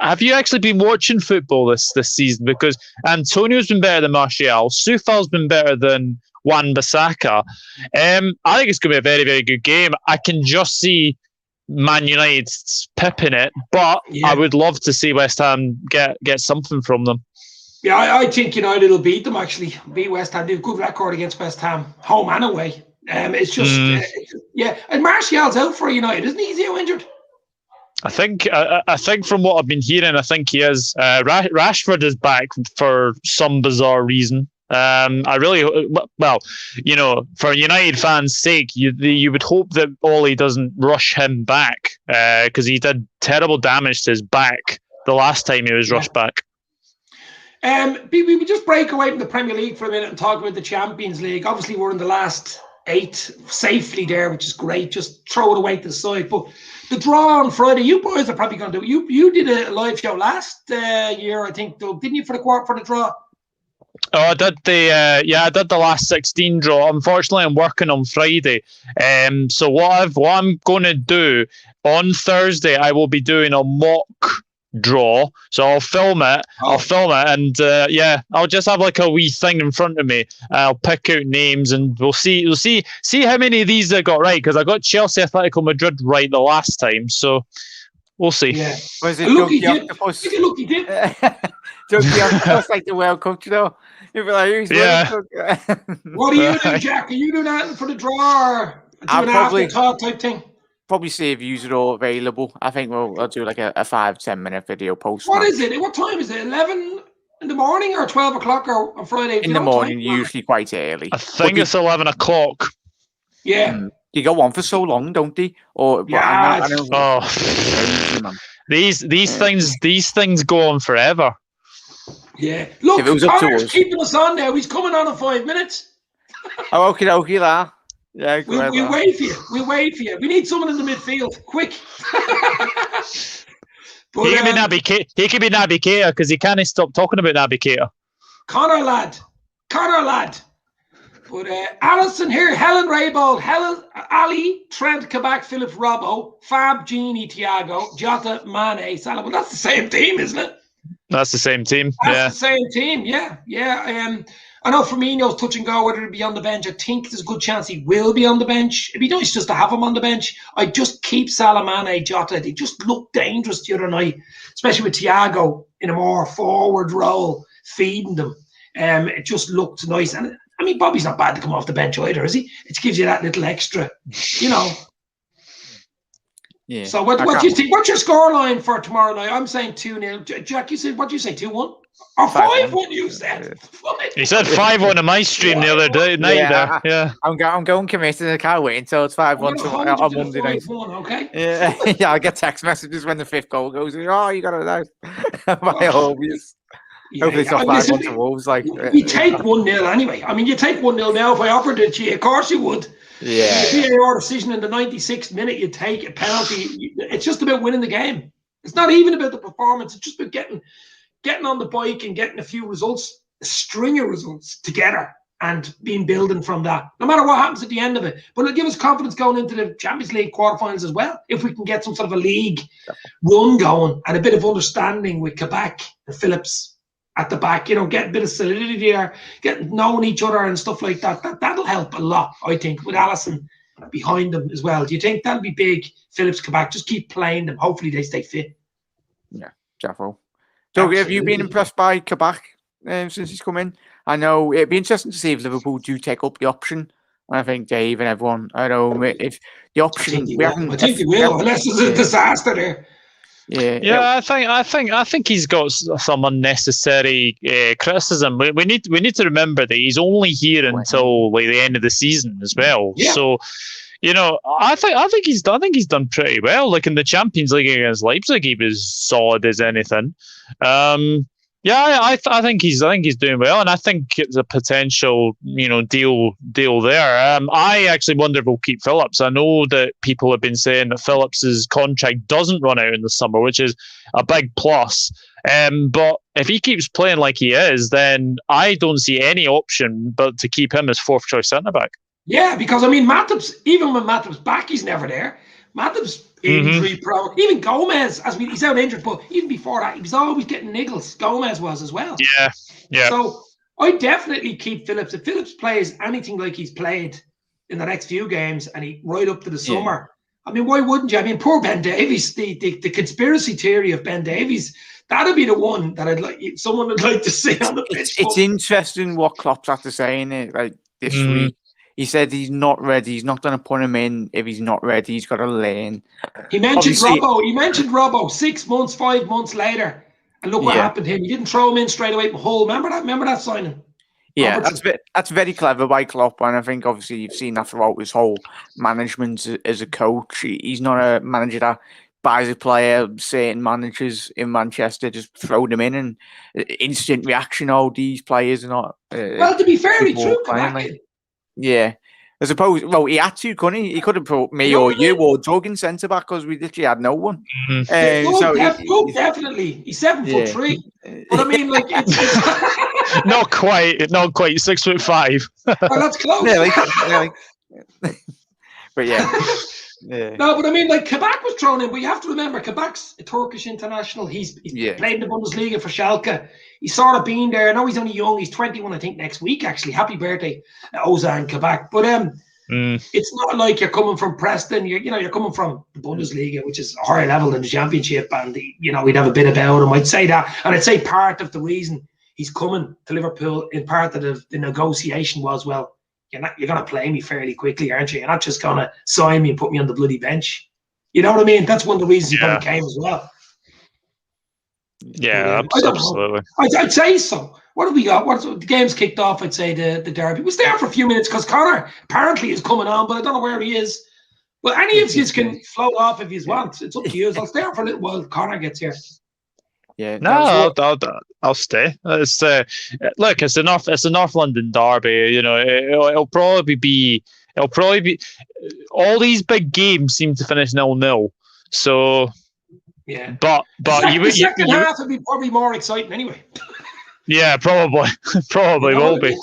Speaker 3: have you actually been watching football this season? Because Antonio's been better than Martial, Soufal's been better than Wan-Bissaka. I think it's going to be a very, very good game. I can just see Man United pipping it, but I would love to see West Ham get something from them.
Speaker 1: Yeah, I think United will beat them, actually. Beat West Ham. They have a good record against West Ham, home and away. It's just, and Martial's out for United, isn't he? Is he injured?
Speaker 3: I think from what I've been hearing, I think he is. Rashford is back for some bizarre reason. I really, well, for United fans' sake, you would hope that Ollie doesn't rush him back because he did terrible damage to his back the last time he was rushed back.
Speaker 1: We would just break away from the Premier League for a minute and talk about the Champions League. Obviously, we're in the last 8 safely there, which is great. Just throw it away to the side. But the draw on Friday, you boys are probably going to do it. You did a live show last year, I think, Doug, didn't you, for the draw?
Speaker 3: Oh, I did I did the last 16 draw. Unfortunately, I'm working on Friday. So what I'm going to do on Thursday, I will be doing a mock draw. So I'll film it. And I'll just have like a wee thing in front of me. I'll pick out names, and we'll see how many of these I got right, because I got Chelsea, Atletico Madrid right the last time. So we'll see.
Speaker 2: Yeah. Was it
Speaker 1: Lucky dip?
Speaker 2: Doug Octopus like the World Cup, You'd be like, who's
Speaker 1: What do you do, Jack? Are you doing that for the draw, or do an afterthought type thing?
Speaker 2: Probably see if yous are all available. I think I'll do like a 5-10 minute video post.
Speaker 1: What is it? What time is it? 11 in the morning or 12 o'clock or on Friday?
Speaker 2: In the morning, usually quite early.
Speaker 3: I think it's 11 o'clock.
Speaker 1: Yeah.
Speaker 2: You go on for so long, don't they? Or
Speaker 1: yeah.
Speaker 3: These things go on forever.
Speaker 1: Yeah. Look, Conor's keeping us on now. He's coming on in 5 minutes.
Speaker 2: Oh, okie there. Yeah,
Speaker 1: we wait for you. We wait for you. We need someone in the midfield, quick. But,
Speaker 3: he could be Naby Keita because he can't stop talking about Naby Keita.
Speaker 1: Conor lad. But Alisson here, Helen Raybold, Ali, Trent, Kabak, Phillips, Robbo, Fab, Gini, Thiago, Jota, Mane, Salah. Well, that's the same team, isn't it?
Speaker 3: That's the same team.
Speaker 1: That's the same team. Yeah. I know Firmino's touch and go whether he'll be on the bench. I think there's a good chance he will be on the bench. It'd be nice just to have him on the bench. I just keep Salah, Mane, Jota. They just looked dangerous the other night, especially with Thiago in a more forward role, feeding them. It just looked nice. And I mean, Bobby's not bad to come off the bench either, is he? It gives you that little extra, Yeah. So what do you think? What's your scoreline for tomorrow night? I'm saying 2-0. Jack, you said, what do you say, 2-1? Or 5-1 you said?
Speaker 3: He said 5-1 on my stream the other night. Yeah.
Speaker 2: I'm going committed. I can't wait until it's 5-1 on Monday night.
Speaker 1: Okay.
Speaker 2: Yeah, I get text messages when the 5th goal goes. Oh, you got it out. My obvious. Hopefully it's not 5-1 to Wolves.
Speaker 1: You take 1-0 anyway. I mean, you take 1-0 now. If I offered it to you, of course you would.
Speaker 2: Yeah.
Speaker 1: VAR decision in the 96th minute, you take a penalty. It's just about winning the game. It's not even about the performance. It's just about getting on the bike and getting a few results, a string of results together, and building from that. No matter what happens at the end of it, but it'll give us confidence going into the Champions League quarterfinals as well. If we can get some sort of a league run going and a bit of understanding with Kabak and Phillips at the back, get a bit of solidity there, knowing each other and stuff like that. That'll help a lot, I think, with Alisson behind them as well. Do you think that'll be big? Phillips, Kabak, just keep playing them. Hopefully they stay fit.
Speaker 2: Yeah, Jaffo. So have you been impressed by Kabak since he's come in? I know it'd be interesting to see if Liverpool do take up the option I think Dave and everyone. I don't know if the option we haven't.
Speaker 1: I think he will, unless there's a disaster there.
Speaker 2: Yeah,
Speaker 3: I think he's got some unnecessary criticism. We need to remember that he's only here until like the end of the season as well.
Speaker 1: Yeah.
Speaker 3: So, I think he's done pretty well. Like in the Champions League against Leipzig, he was solid as anything. I think he's doing well, and I think it's a potential deal there. I actually wonder if we'll keep Phillips. I know that people have been saying that Phillips's contract doesn't run out in the summer, which is a big plus. But if he keeps playing like he is, then I don't see any option but to keep him as fourth choice centre back.
Speaker 1: Yeah, because I mean, Matip's, even when Matip's back, he's never there. Matip's injury prone. Even Gomez, he's out injured, but even before that, he was always getting niggles. Gomez was as well.
Speaker 3: Yeah.
Speaker 1: So I definitely keep Phillips. If Phillips plays anything like he's played in the next few games, and he right up to the summer, I mean, why wouldn't you? I mean, poor Ben Davies. The conspiracy theory of Ben Davies. That'd be the one that someone would like to see on the pitch.
Speaker 2: It's interesting what Klopp's had to say in it. Like this week, he said he's not ready. He's not going to put him in if he's not ready. He's got to learn.
Speaker 1: He mentioned Robbo. He mentioned Robbo 6 months, 5 months later, and look what happened to him. He didn't throw him in straight away from Hull. Remember that signing?
Speaker 2: Yeah, that's very clever by Klopp, and I think obviously you've seen that throughout his whole management as a coach. He's not a manager that buys a player. Certain managers in Manchester just throw them in, and instant reaction. Oh, these players are not.
Speaker 1: Well, to be fairly true,
Speaker 2: yeah. I suppose, he had to, couldn't he? He could have put me or you or Doug in centre back because we literally had no one.
Speaker 1: Definitely. He's 7'3". But I mean, like, it's
Speaker 3: not quite 6'5".
Speaker 1: Well, that's close.
Speaker 2: Nearly. But yeah.
Speaker 1: No, but I mean, like, Kabak was thrown in, but you have to remember, Kabak's a Turkish international. He's played in the Bundesliga for Schalke. He's sort of been there. I know he's only young. He's 21, I think, next week, actually. Happy birthday, Ozan Kabak. But it's not like you're coming from Preston. You're coming from the Bundesliga, which is a higher level than the Championship, and we'd have a bit about him. I'd say that, and I'd say part of the reason he's coming to Liverpool, in part of the negotiation was, well, you're going to play me fairly quickly, aren't you? You're not just going to sign me and put me on the bloody bench. You know what I mean? That's one of the reasons he probably came as well.
Speaker 3: Yeah, absolutely.
Speaker 1: I'd say so. What have we got? The game's kicked off, I'd say, the derby. We'll stay there for a few minutes because Conor apparently is coming on, but I don't know where he is. Well, any of you can float off if you want. It's up to you. I'll stay there for a little while Conor gets here.
Speaker 2: Yeah,
Speaker 3: no, I'll stay. It's it's a North London derby. It'll probably be all these big games seem to finish 0-0. So
Speaker 1: yeah,
Speaker 3: but
Speaker 1: the second half would be probably more exciting anyway.
Speaker 3: Yeah, probably will be.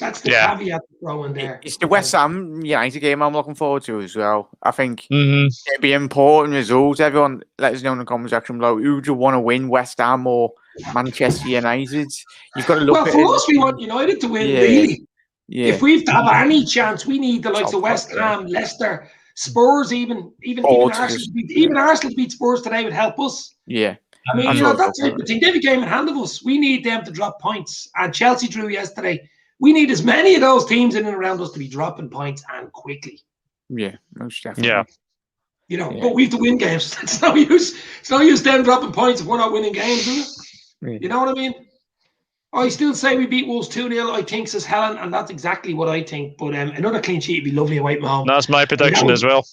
Speaker 1: That's the caveat to throw in there.
Speaker 2: It's the West Ham United game I'm looking forward to as well. I think it'd be important results. Everyone, let us know in the comment section below. Who do you want to win, West Ham or Manchester United? You've got to look.
Speaker 1: Well, for us, we want United to win. Really, if we've to have any chance, we need the likes of West Ham, Leicester, Spurs, even Arsenal beat Spurs today would help us.
Speaker 2: Yeah.
Speaker 1: I mean, that's the thing. They have a game in hand of us. We need them to drop points. And Chelsea drew yesterday. We need as many of those teams in and around us to be dropping points and quickly.
Speaker 2: Yeah, most definitely.
Speaker 3: Yeah.
Speaker 1: But we have to win games. It's no use. It's no use them dropping points if we're not winning games, is it? Yeah. You know what I mean? I still say we beat Wolves 2-0. I think, says Helen, and that's exactly what I think. But another clean sheet would be lovely away from home.
Speaker 3: That's my prediction as well.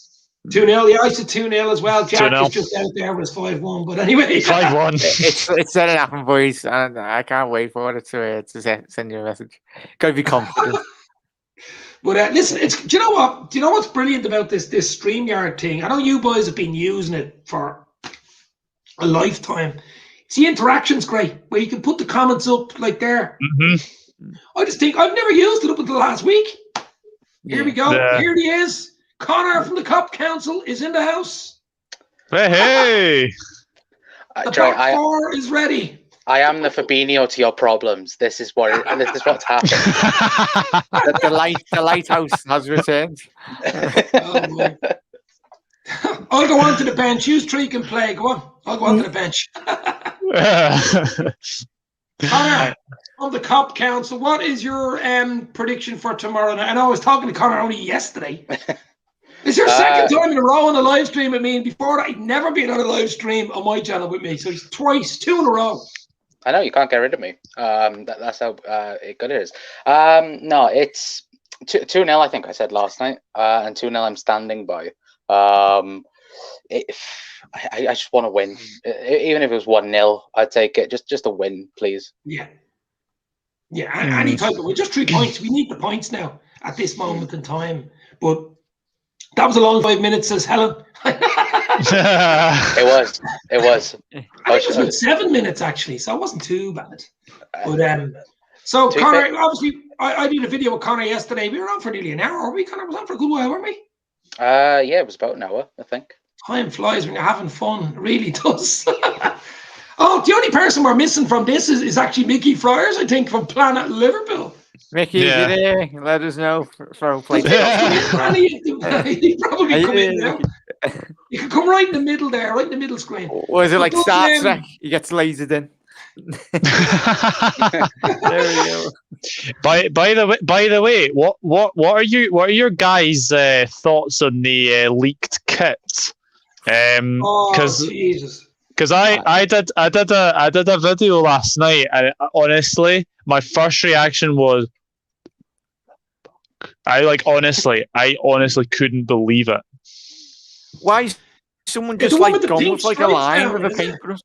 Speaker 1: 2-0, yeah, I said 2-0 as well. Jack 2-0. Is just out there with 5-1, but anyway.
Speaker 3: 5-1.
Speaker 2: It's going to happen, boys, and I can't wait for it to send you a message. Got to be confident.
Speaker 1: But listen, do you know what? Do you know what's brilliant about this StreamYard thing? I know you boys have been using it for a lifetime. See, interaction's great, where you can put the comments up like there.
Speaker 3: Mm-hmm.
Speaker 1: I just think I've never used it up until last weck. Here we go. Yeah. Here he is. Conor from the Cop Council is in the house.
Speaker 3: Hey!
Speaker 1: The back four is ready.
Speaker 4: I am the Fabinho to your problems. This is what's happened.
Speaker 2: the lighthouse has returned.
Speaker 1: Oh, I'll go on to the bench. You three can play. Go on. I'll go on to the bench. Conor, on the Cop Council, what is your prediction for tomorrow night? I know I was talking to Conor only yesterday. It's your second time in a row on a live stream with me, and before that, he'd never been on a live stream on my channel with me. So he's twice, 2 in a row.
Speaker 4: I know, you can't get rid of me. That's how good it is. No, it's 2-0, I think I said last night, and 2-0 I'm standing by. I just want to win. Even if it was 1-0, I'd take it. Just a win, please.
Speaker 1: Yeah. Any type of win. Just 3 points. We need the points now at this moment in time. But that was a long 5 minutes, says Helen.
Speaker 4: It was.
Speaker 1: I think it was 7 minutes actually, so it wasn't too bad. But so Conor, obviously, I did a video with Conor yesterday. We were on for nearly an hour. We Conor was on for a good while, weren't we?
Speaker 4: Yeah, it was about an hour, I think.
Speaker 1: Time flies when you're having fun. It really does. Oh, the only person we're missing from this is actually Mickey Friars, I think, from Planet Liverpool.
Speaker 2: Mickey, yeah. There, let us know. For play.
Speaker 1: He'd probably come in now. You can come right in the middle there, right in the middle screen.
Speaker 2: Or is it like Star Trek? He gets lasered in. There we go.
Speaker 3: By the way, what are your guys' thoughts on the leaked kit? Because I did a video last night, and honestly, my first reaction was, I honestly couldn't believe it.
Speaker 2: Why is someone just like gone with like a line with a paintbrush?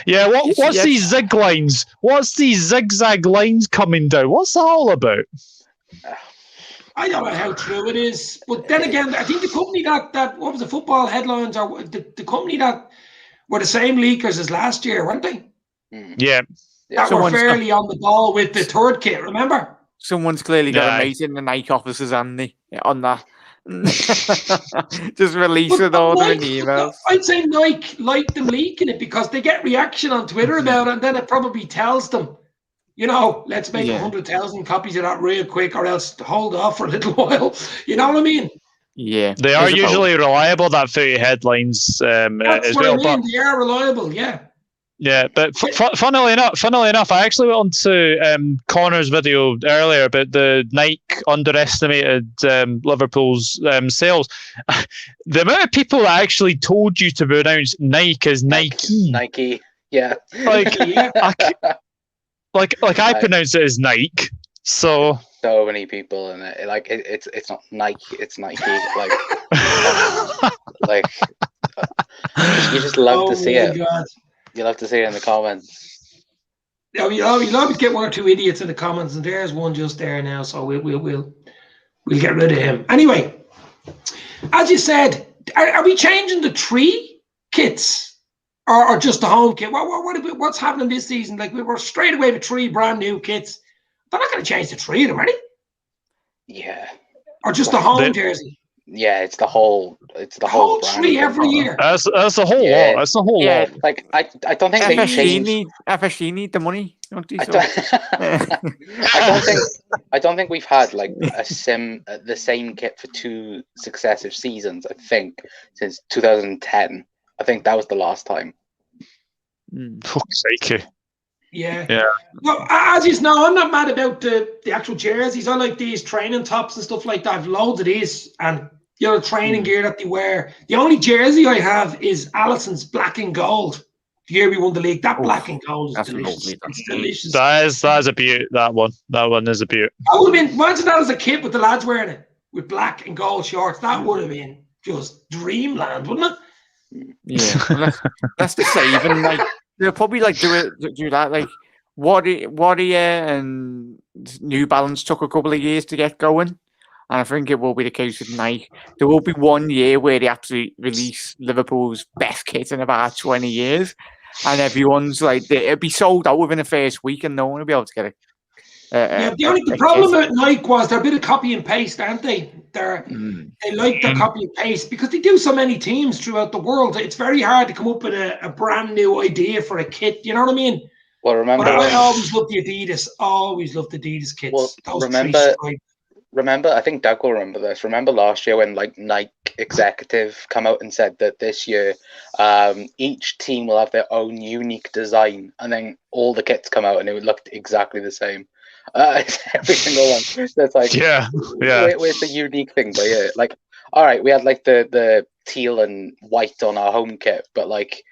Speaker 3: Yeah, what's these zig lines? What's these zigzag lines coming down? What's that all about?
Speaker 1: I don't know how true it is, but then again, I think the company that what was the football headlines, or the company that were the same leakers as last year, weren't they?
Speaker 3: Yeah.
Speaker 1: That were fairly on the ball with the third kit, remember?
Speaker 2: Someone's clearly got a mate in the Nike offices, on that. Just release it all in emails.
Speaker 1: I'd say Nike like them leaking it because they get reaction on Twitter about it, and then it probably tells them, let's make 100,000 copies of that real quick, or else hold off for a little while. You know what I mean?
Speaker 3: Yeah, they are usually reliable. That footy headlines
Speaker 1: that's
Speaker 3: as
Speaker 1: what
Speaker 3: well.
Speaker 1: I mean. They are reliable, yeah.
Speaker 3: Yeah, but funnily enough, I actually went onto Conor's video earlier about the Nike underestimated Liverpool's sales. The amount of people that actually told you to pronounce Nike as Nike.
Speaker 4: Nike, yeah.
Speaker 3: Like, I pronounce it as Nike. So
Speaker 4: many people, and it's not Nike, it's Nike. You just love to see it. God. You'll have to see it in the comments.
Speaker 1: Yeah, you'll always get 1 or 2 idiots in the comments, and there's one just there now. So we'll get rid of him. Anyway, as you said, are we changing the 3 kits or just the home kit? What's happening this season? Like, we were straight away with 3 brand new kits. They're not going to change the 3 of them, are they?
Speaker 4: Yeah.
Speaker 1: Or just the home jersey.
Speaker 4: Yeah, it's the whole
Speaker 1: whole 3 every year.
Speaker 3: That's the whole lot. That's the whole lot.
Speaker 4: Like I don't think
Speaker 2: FSG need the money.
Speaker 4: I don't think we've had like the same kit for 2 successive seasons. I think since 2010. I think that was the last time.
Speaker 3: Fuck's sake.
Speaker 1: Yeah. Well, as you know, I'm not mad about the actual jerseys. I like these training tops and stuff like that. I've loads of these, and the training gear that they wear. The only jersey I have is Alisson's black and gold. The year we won the league, that black and gold is delicious. It's delicious.
Speaker 3: That is a beaut. That one is a beaut.
Speaker 1: I would have been, imagine that as a kid with the lads wearing it with black and gold shorts. That would have been just dreamland, wouldn't it?
Speaker 2: Yeah, well, that's the saving. Like, they'll probably do that. Like Warrior and New Balance took a couple of years to get going. And I think it will be the case with Nike. There will be 1 year where they actually release Liverpool's best kit in about 20 years. And everyone's like, it'll be sold out within the first week and no one will be able to get it.
Speaker 1: The problem with Nike was they're a bit of copy and paste, aren't they? They like the copy and paste because they do so many teams throughout the world. It's very hard to come up with a brand new idea for a kit. You know what I mean?
Speaker 4: Well, remember,
Speaker 1: I always loved the Adidas. Always loved the Adidas kits.
Speaker 4: Well, remember remember, I think Doug will remember this. Remember last year when like Nike executive come out and said that this year each team will have their own unique design, and then all the kits come out and it looked exactly the same. Every single one. That's like, where's the unique thing? But yeah, like, all right, we had like the teal and white on our home kit, but like,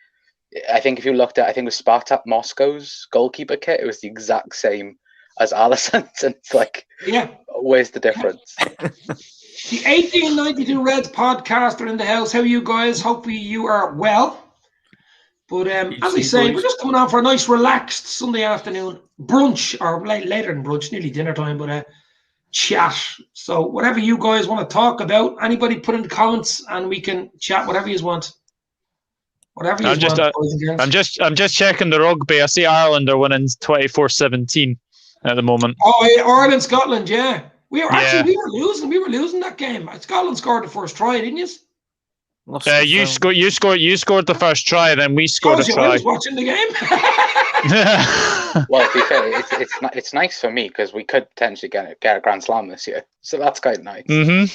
Speaker 4: I think if you looked at, I think it was Spartak Moscow's goalkeeper kit, it was the exact same as Alisson's, and it's like, where's the difference?
Speaker 1: The 1892 Reds podcast are in the house. How are you guys? Hopefully you are well. But as I say, we're just coming on for a nice relaxed Sunday afternoon brunch, or later than brunch, nearly dinner time, but chat. So whatever you guys want to talk about, anybody put in the comments and we can chat whatever you want. Whatever you want, boys and girls.
Speaker 3: I'm just checking the rugby. I see Ireland are winning 24-17 at the moment.
Speaker 1: Oh, yeah, Ireland, Scotland, yeah. We were losing. We were losing that game. Scotland scored the first try, didn't you?
Speaker 3: You scored the first try, then we scored a try.
Speaker 1: I was watching the game.
Speaker 4: Well, to be fair, it's nice for me because we could potentially get a Grand Slam this year, so that's quite nice.
Speaker 3: Mm-hmm.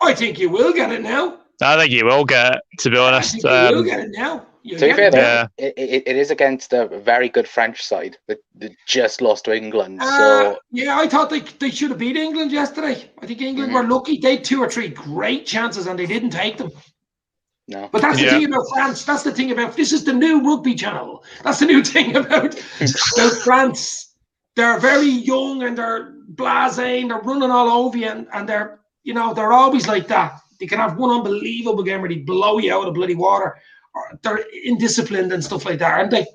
Speaker 1: I think you will get it now.
Speaker 3: I think you will get it, to be honest.
Speaker 1: I think you will get it now.
Speaker 4: To be fair, though, it is against a very good French side that just lost to England. So
Speaker 1: yeah, I thought they should have beat England yesterday. I think England were lucky. They had 2 or 3 great chances and they didn't take them.
Speaker 4: No.
Speaker 1: But that's the thing about France. That's the thing about this is the new rugby channel. That's the new thing about France. They're very young and they're blasé and they're running all over you and they're they're always like that. They can have one unbelievable game where they blow you out of bloody water. Or they're indisciplined and stuff like that, aren't they?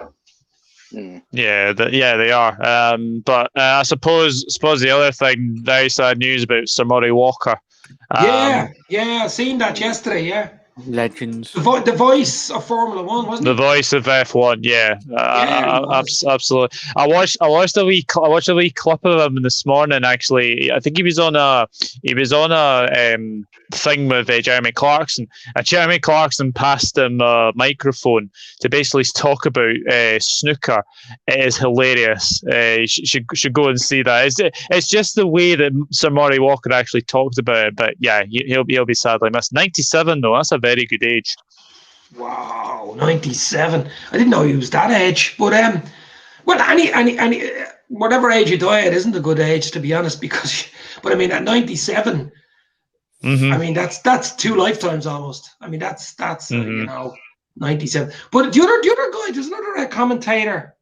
Speaker 3: Yeah, they are. But I suppose the other thing, very sad news about Sir Murray Walker.
Speaker 1: I seen that yesterday. Yeah.
Speaker 2: Legends.
Speaker 1: The voice of Formula One, wasn't it?
Speaker 3: The voice of F1, absolutely. I watched a wee clip of him this morning. Actually, I think he was on a thing with Jeremy Clarkson. And Jeremy Clarkson passed him a microphone to basically talk about snooker. It is hilarious. You should go and see that. It's just the way that Sir Murray Walker actually talked about it. But yeah, he'll be sadly missed. 97 though, that's a very good age.
Speaker 1: Wow, 97. I didn't know he was that age. But well, any whatever age you die at isn't a good age, to be honest. But I mean, at 97, I mean that's 2 lifetimes almost. I mean that's 97. But the other guy, there's another commentator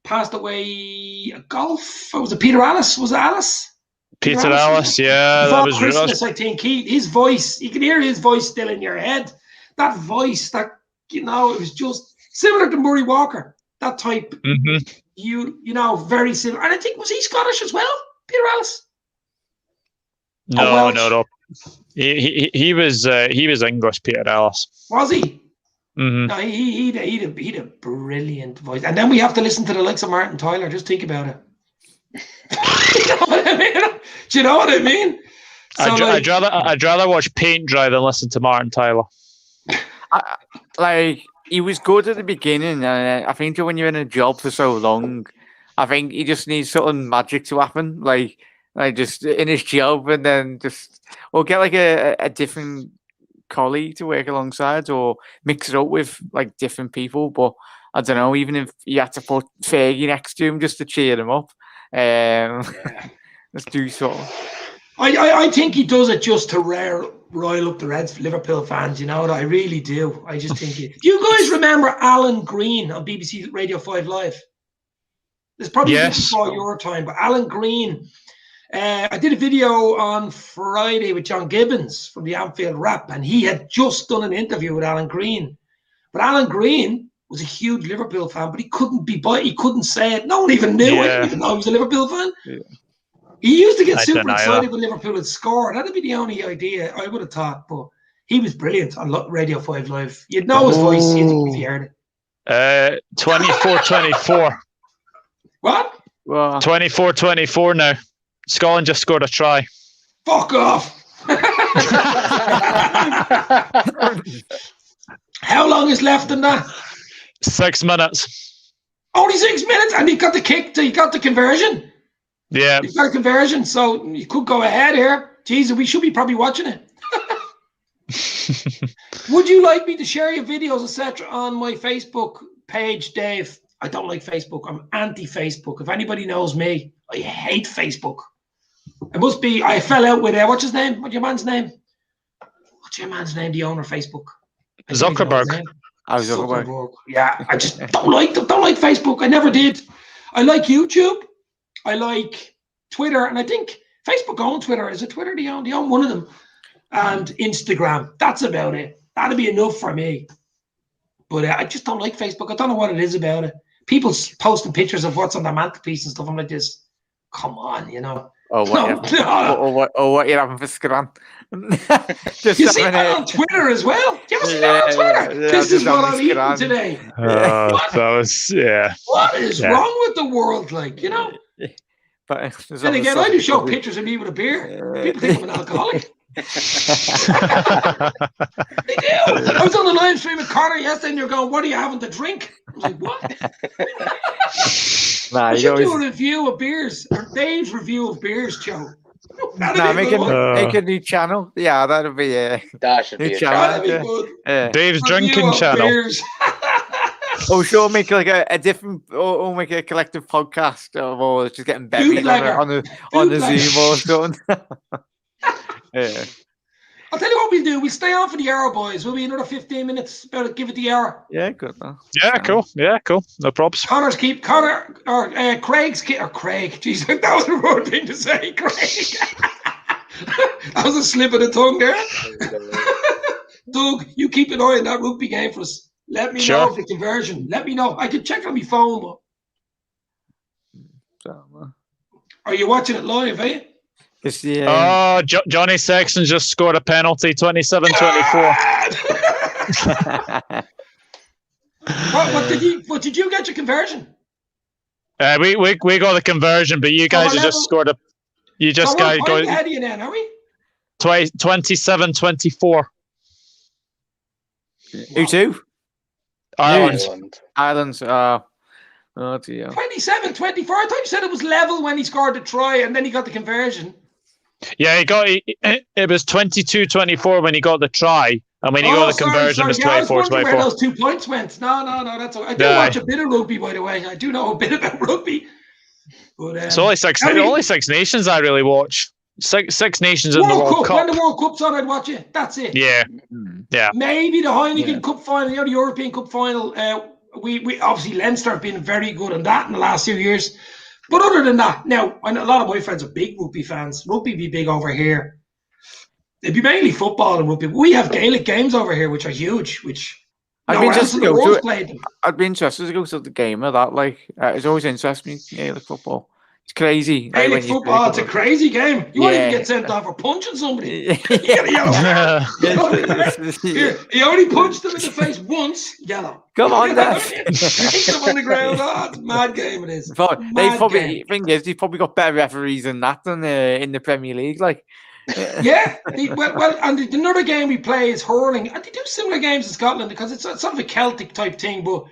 Speaker 1: passed away. Golf. Was it Peter Allis? Was it Allis?
Speaker 3: Peter Allis, yeah.
Speaker 1: Before that was Christmas, I think his voice. You can hear his voice still in your head. That voice, it was just similar to Murray Walker. That type, very similar. And I think, was he Scottish as well, Peter Allis?
Speaker 3: No. He was English, Peter Allis.
Speaker 1: Was he?
Speaker 3: Mm-hmm.
Speaker 1: No, he'd a brilliant voice. And then we have to listen to the likes of Martin Tyler. Just think about it. You know what I mean? Do you know what I mean? So
Speaker 3: I'd rather watch paint dry than listen to Martin Tyler.
Speaker 2: He was good at the beginning, and I think when you're in a job for so long, I think he just needs something magic to happen, like just in his job, and then or get like a different colleague to work alongside, or mix it up with like different people. But I don't know, even if you had to put Fergie next to him just to cheer him up, let's do something.
Speaker 1: I think he does it just to rile up the Liverpool fans, I really do. I just think do you guys remember Alan Green on BBC Radio 5 Live? It's probably before your time, but Alan Green, I did a video on Friday with John Gibbons from the Anfield Rap, and he had just done an interview with Alan Green. But Alan Green was a huge Liverpool fan, but he couldn't say it. No one even knew it, even though he was a Liverpool fan. Yeah. He used to get super excited when Liverpool had scored. That'd be the only idea I would have thought. But he was brilliant on Radio 5 Live. You'd know his voice if you heard it.
Speaker 3: 24-24.
Speaker 1: What?
Speaker 3: 24-24 now. Scotland just scored a try.
Speaker 1: Fuck off. How long is left in that?
Speaker 3: 6 minutes.
Speaker 1: Only 6 minutes? And he got the kick, he got the conversion?
Speaker 3: Yeah.
Speaker 1: You've got a conversion, so you could go ahead here. Jesus, we should be probably watching it. Would you like me to share your videos, etc., on my Facebook page, Dave? I don't like Facebook. I'm anti-Facebook. If anybody knows me, I hate Facebook. It must be I fell out with what's his name? What's your man's name? What's your man's name? The owner of Facebook.
Speaker 3: Zuckerberg.
Speaker 1: Zuckerberg. Yeah, I just don't like Facebook. I never did. I like YouTube. I like Twitter, and I think Facebook owns Twitter. Is it Twitter? They own one of them. And Instagram. That's about it. That'd be enough for me. But I just don't like Facebook. I don't know what it is about it. People posting pictures of what's on their mantelpiece and stuff. I'm like, this. Come on, you know.
Speaker 2: What you're having for scran.
Speaker 1: You see that on Twitter as well? You ever see that on Twitter? This is what I'm eating today.
Speaker 3: That was,
Speaker 1: What is wrong with the world? Like, you know?
Speaker 2: But
Speaker 1: then again, I do show pictures of me with a beer. People think I'm an alcoholic. They do. I was on the live stream with Conor yesterday and you're going, what are you having to drink? I was like, what? We should do a review of beers, or Dave's review of beers, Joe.
Speaker 2: Make a new channel. Yeah, that'll be
Speaker 4: that should be a channel.
Speaker 3: Dave's drinking channel.
Speaker 2: Oh, sure, make like a different, or make a collective podcast of all just getting buried on the Zoom or something. Yeah.
Speaker 1: I'll tell you what we'll do. We'll stay on for the hour, boys. We'll be another 15 minutes. About to give it the hour.
Speaker 2: Yeah, good. Man.
Speaker 3: Yeah, cool. Yeah, cool. No problems.
Speaker 1: Craig's Jeez, that was a wrong thing to say, Craig. That was a slip of the tongue there. Doug, you keep an eye on that rugby game for us. Let me know if the conversion. Let me know. I can check on my phone, but are you watching it live, eh?
Speaker 3: Oh, Johnny Sexton just scored a penalty, 27-24.
Speaker 1: What did you get your conversion?
Speaker 3: We got the conversion, but you guys just scored a. You just got
Speaker 1: ahead of you then, are we?
Speaker 3: 27-24.
Speaker 2: Who to?
Speaker 3: Ireland.
Speaker 2: Oh dear.
Speaker 1: 27-24. I thought you said it was level when he scored the try and then he got the conversion.
Speaker 3: Yeah, it was 22-24 when he got the try, and when he got the conversion, it was 24-24.
Speaker 1: Where those 2 points went. No, that's okay. I do watch a bit of rugby, by the way. I do know a bit about rugby. But
Speaker 3: it's only Six Nations I really watch. Six Nations in the World Cup.
Speaker 1: When the World Cup's on, I'd watch it. That's it.
Speaker 3: Yeah.
Speaker 1: Maybe the Heineken Cup final, the European Cup final. We obviously Leinster have been very good on that in the last few years. But other than that, now a lot of my friends are big rugby fans. Rugby be big over here. It'd be mainly football and rugby. We have Gaelic games over here, which are huge. I'd be interested to go
Speaker 2: to the game of that. Like it's always interesting me, Gaelic football. It's crazy.
Speaker 1: Gaelic football, it's a crazy game. You won't even get sent off for punching somebody. You get a yellow card. He only punched them in the face once, yellow.
Speaker 2: Come on, Dad.
Speaker 1: Kicked them on the ground. Oh, it's a mad game it is.
Speaker 2: The thing is, they've probably got better referees than that in the Premier League. Like,
Speaker 1: yeah. And another game we play is hurling. And they do similar games in Scotland because it's sort of a Celtic type thing, but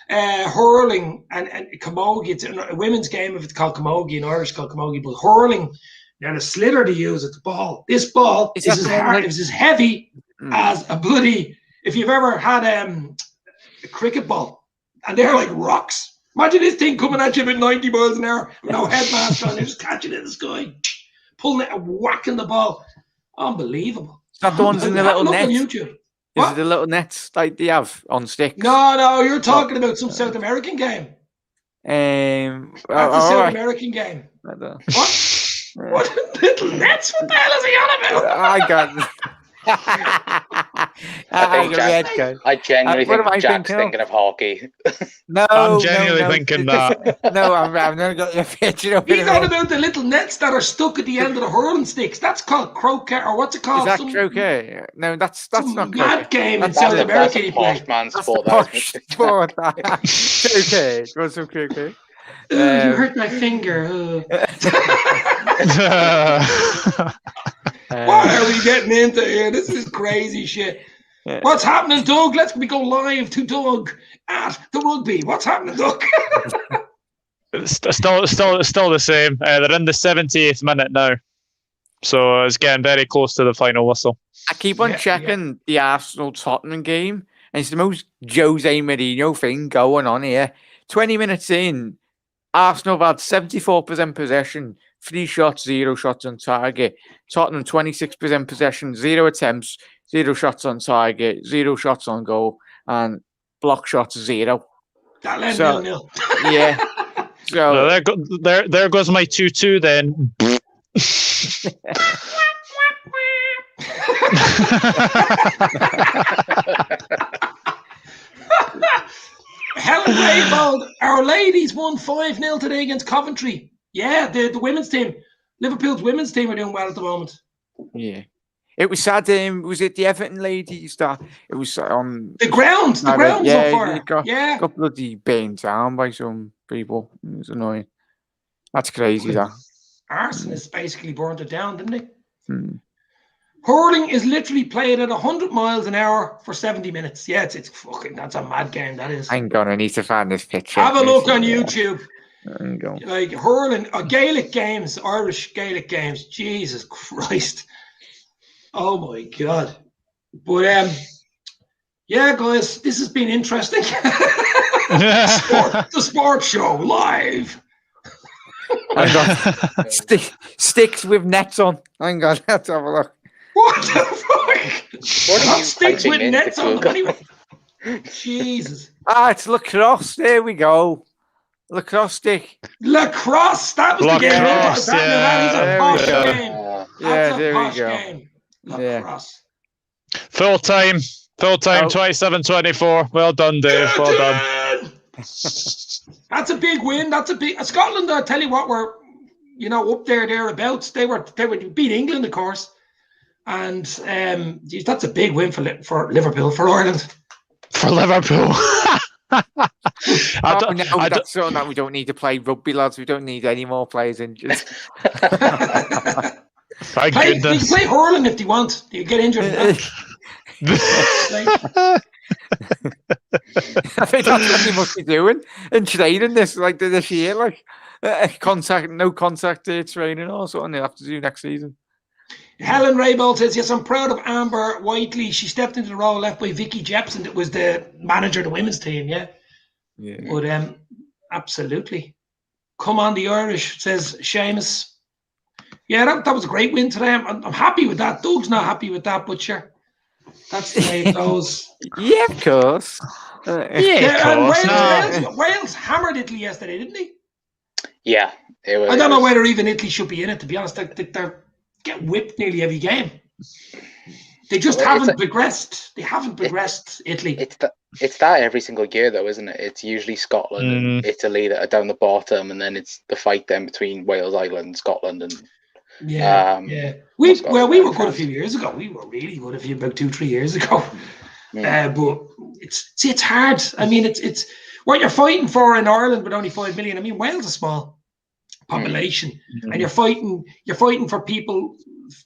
Speaker 1: hurling and camogie, it's a women's game if it's called camogie, in Irish called camogie, but hurling, now the sliotar to use, it's a ball. This ball is as hard, it's as heavy as a bloody, if you've ever had a cricket ball, and they're like rocks. Imagine this thing coming at you with 90 miles an hour with no headmask on, they're just catching it in the sky, pulling it and whacking the ball. Unbelievable.
Speaker 2: It's not the ones in the little net.
Speaker 1: On YouTube.
Speaker 2: Is it the little nets like they have on sticks?
Speaker 1: No, you're talking about some South American game.
Speaker 2: That's
Speaker 1: a South American game. What little nets? What the hell is he on about?
Speaker 2: I got.
Speaker 4: I genuinely think Jack's thinking of hockey.
Speaker 2: No,
Speaker 3: I'm genuinely thinking that.
Speaker 2: No, I've never got your picture up.
Speaker 1: He's on about the little nets that are stuck at the end of the hurling sticks. That's called croquet, or what's it called?
Speaker 2: Is that croquet? No, that's not croquet.
Speaker 1: Mad game in South America.
Speaker 4: That's a posh man's sport.
Speaker 2: Okay, what's some croquet?
Speaker 1: You hurt my finger. What are we getting into here? This is crazy shit. What's happening, Doug? Let's go live to Doug at the rugby. What's happening, Doug?
Speaker 3: It's still the same. They're in the 78th minute now, so it's getting very close to the final whistle.
Speaker 2: I keep on checking the Arsenal-Tottenham game, and it's the most Jose Mourinho thing going on here. 20 minutes in, Arsenal have had 74% possession, 3 shots, 0 shots on target. Tottenham 26% possession, 0 attempts, 0 shots on target, 0 shots on goal, and block shots 0.
Speaker 1: That led 0-0.
Speaker 2: Yeah. So
Speaker 3: there goes my 2-2 then.
Speaker 1: Helen Raybold, our ladies won 5-0 today against Coventry. Yeah, the women's team, Liverpool's women's team are doing well at the moment.
Speaker 2: Yeah. It was sad. Was it the Everton ladies that it was on
Speaker 1: the ground? The ground was on fire.
Speaker 2: Got bloody burned down by some people. It was annoying. That's crazy. That
Speaker 1: Arsenal basically burnt it down, didn't they? Hurling is literally played at 100 miles an hour for 70 minutes. Yeah, it's fucking, that's a mad game. That is.
Speaker 2: Hang on, I need to find this picture.
Speaker 1: Have a look on YouTube.
Speaker 2: There you go.
Speaker 1: Like hurling, Gaelic games, Irish Gaelic games. Jesus Christ. Oh my God. But yeah, guys, this has been interesting. The sports show live.
Speaker 2: Hang on. Sticks with nets on. Hang on, let's have a look.
Speaker 1: What the fuck?
Speaker 4: What are you
Speaker 1: Sticks with
Speaker 4: typing
Speaker 1: nets
Speaker 4: into
Speaker 1: on them
Speaker 4: Google?
Speaker 1: anyway. Jesus.
Speaker 2: It's lacrosse. There we go. Lacrosse stick.
Speaker 1: Lacrosse. That was the game.
Speaker 3: Lacrosse,
Speaker 1: That is a posh game.
Speaker 2: Yeah, there we
Speaker 1: posh
Speaker 2: go.
Speaker 1: Game. Lacrosse.
Speaker 3: Full time, 27-24. Well done, Dave. Well done.
Speaker 1: That's a big win. That's a big Scotland. I tell you what, were up thereabouts. They beat England, of course, and that's a big win for Liverpool, for Ireland,
Speaker 3: for Liverpool.
Speaker 2: That's something that we don't need to play rugby, lads. We don't need any more players injured.
Speaker 1: They can play hurling if they want. You get injured.
Speaker 2: I think that's what they must be doing and training this year, no contact training or something they have to do next season.
Speaker 1: Helen Raybold says, yes, I'm proud of Amber Whiteley. She stepped into the role left by Vicky Jepson, that was the manager of the women's team. Yeah. But absolutely. Come on, the Irish, says Seamus. Yeah, that was a great win today. I'm happy with that. Doug's not happy with that, but sure. That's the way it goes.
Speaker 2: Yeah, of course.
Speaker 1: Wales hammered Italy yesterday, didn't they?
Speaker 4: Yeah.
Speaker 1: I don't know whether even Italy should be in it, to be honest. They get whipped nearly every game. They just haven't progressed. They haven't progressed, Italy.
Speaker 4: It's that every single year, though, isn't it? It's usually Scotland and Italy that are down the bottom, and then it's the fight then between Wales, Ireland, Scotland, and
Speaker 1: We were good a few years ago. We were really good about 2-3 years ago. But it's hard. I mean, it's what you're fighting for in Ireland with only 5 million. I mean, Wales is a small population, and you're fighting for people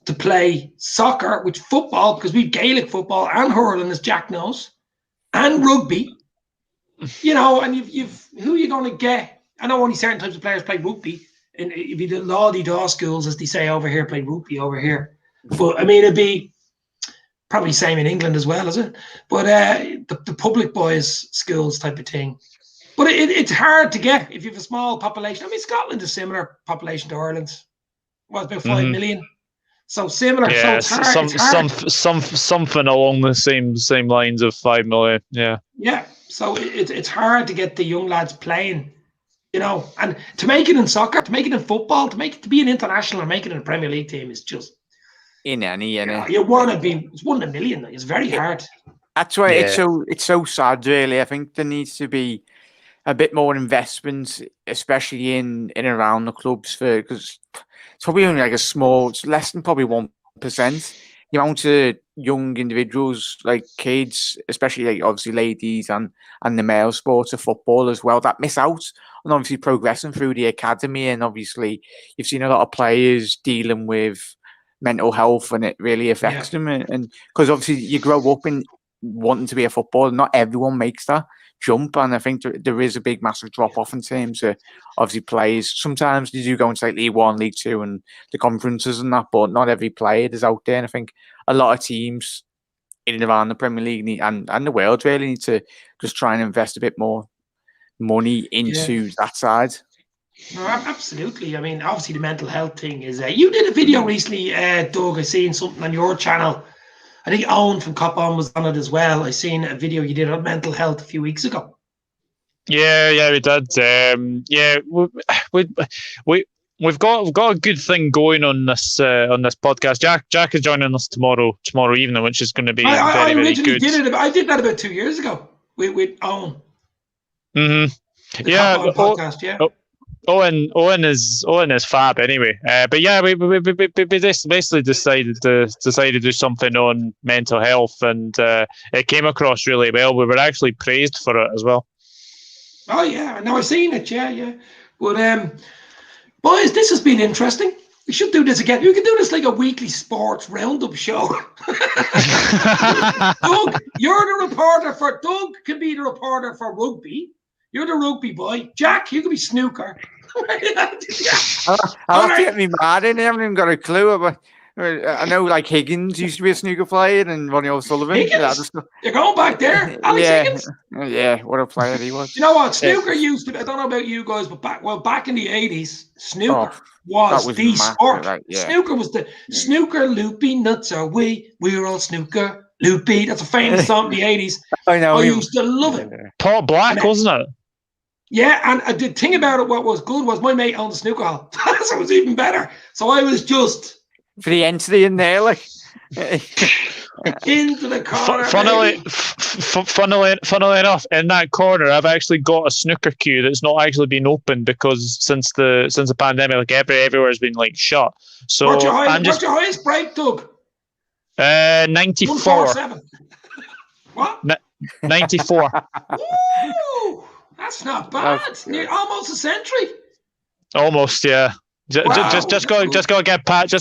Speaker 1: to play soccer, which football, because we've Gaelic football and hurling, as Jack knows, and rugby. And you've who are you going to get? I know only certain types of players play rugby. And it'd be the Law-de-Daw schools, as they say over here, play rugby over here. But I mean, it'd be probably same in England as well, is it? But the public boys schools type of thing. But it's hard to get if you have a small population. I mean, Scotland is similar population to Ireland. Well, it's about 5 million. So similar.
Speaker 3: Yeah,
Speaker 1: so it's hard.
Speaker 3: Something along the same lines of 5 million. Yeah.
Speaker 1: Yeah. So it's hard to get the young lads playing. And to make it in soccer, to make it in football, to be an international and make it in a Premier League team is just
Speaker 2: you
Speaker 1: want to be. It's 1 in a million. It's very hard.
Speaker 2: That's why it's so sad. Really, I think there needs to be a bit more investment, especially in and around the clubs, because it's probably only it's less than probably 1%. The amount of young individuals, like kids, especially obviously ladies and the male sports of football as well, that miss out on obviously progressing through the academy. And obviously you've seen a lot of players dealing with mental health, and it really affects them. And because obviously you grow up in wanting to be a footballer, not everyone makes that jump, and I think there is a big, massive drop off in terms of obviously players. Sometimes you do go into like League One, League Two, and the conferences and that, but not every player is out there. And I think a lot of teams in and around the Premier League and the world really need to just try and invest a bit more money into that side.
Speaker 1: No, absolutely. I mean, obviously the mental health thing is. You did a video recently, Doug. I seen something on your channel. I think Owen from Cop On was on it as well. I seen a video you did on mental health a few weeks ago.
Speaker 3: Yeah, we did. We've got a good thing going on this podcast. Jack is joining us tomorrow evening, which is going to be very good.
Speaker 1: I did that about 2 years ago with Owen.
Speaker 3: Mm-hmm.
Speaker 1: Yeah, podcast. Yeah.
Speaker 3: Owen is fab anyway. But yeah, we basically decided to do something on mental health, and it came across really well. We were actually praised for it as well.
Speaker 1: Oh yeah, no, I've seen it. Yeah. But boys, this has been interesting. We should do this again. We can do this like a weekly sports roundup show. Doug, you're the reporter for. Doug can be the reporter for rugby. You're the rugby boy. Jack, you can be snooker.
Speaker 2: I'll get me mad in. I haven't even got a clue about. I know like Higgins used to be a snooker player and Ronnie O'Sullivan.
Speaker 1: Higgins? You're going back there? Alex Higgins?
Speaker 2: Yeah, what a player he was.
Speaker 1: You know what? Snooker used to, I don't know about you guys, but back in the 80s, snooker was the sport. Right, yeah. Snooker was the snooker loopy nuts are we're all snooker loopy. That's a famous song in the 80s.
Speaker 2: I know.
Speaker 1: I used to love it.
Speaker 3: Paul Black, wasn't it?
Speaker 1: Yeah, and the thing about it, what was good was my mate owned the snooker hall. So it was even better. So I was just
Speaker 2: for the entry in there, like
Speaker 1: into the corner.
Speaker 3: Funnily enough, in that corner, I've actually got a snooker queue that's not actually been opened because since the pandemic, like everywhere has been like shut. So
Speaker 1: what's your highest break, Doug?
Speaker 3: 94.
Speaker 1: 147. What?
Speaker 3: 94.
Speaker 1: Ooh, that's not bad. Almost a century.
Speaker 3: Almost, yeah. Just go get past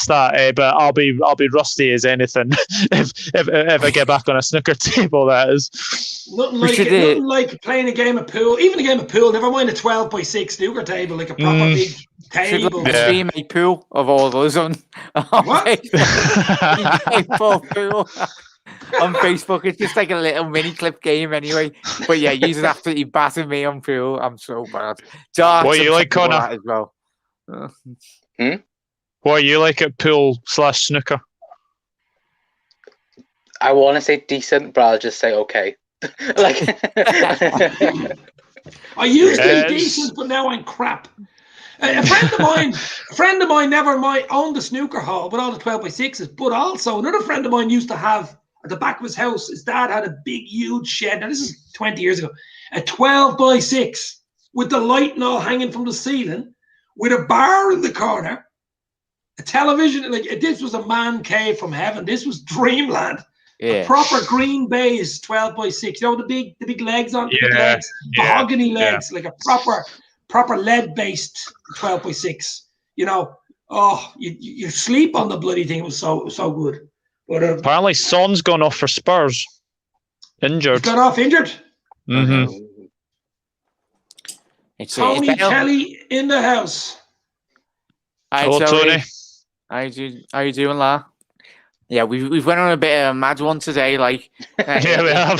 Speaker 3: that. But I'll be rusty as anything if I get back on a snooker table. That is
Speaker 1: nothing like playing a game of pool. Even a game of pool. Never mind a 12x6 snooker table, like a proper big table.
Speaker 2: Stream a pool of all those on
Speaker 1: what?
Speaker 2: Pool. On Facebook, it's just like a little mini clip game anyway. But yeah, you just absolutely battered me on pool. I'm so bad.
Speaker 3: What you like, Conor?
Speaker 2: As well.
Speaker 3: What are you like at pool / snooker?
Speaker 4: I want to say decent, but I'll just say okay. Like
Speaker 1: I used to be decent, but now I'm crap. A friend of mine never owned the snooker hall with all the 12x6s, but also another friend of mine used to have at the back of his house, his dad had a big, huge shed. Now, this is 20 years ago. A 12x6 with the light and all hanging from the ceiling, with a bar in the corner, a television. Like this was a man cave from heaven. This was dreamland. Yeah. A proper green baize 12x6. You know, the big legs on the big legs, mahogany legs, like a proper lead-based 12x6. You know, you sleep on the bloody thing. It was so good. But
Speaker 3: apparently, Son's gone off for Spurs. Injured.
Speaker 1: Got off injured.
Speaker 3: Mm-hmm.
Speaker 1: Tony Kelly in the house.
Speaker 2: Hi, Tony. How you doing, lad? Yeah, we've went on a bit of a mad one today. Like,
Speaker 3: yeah, we have.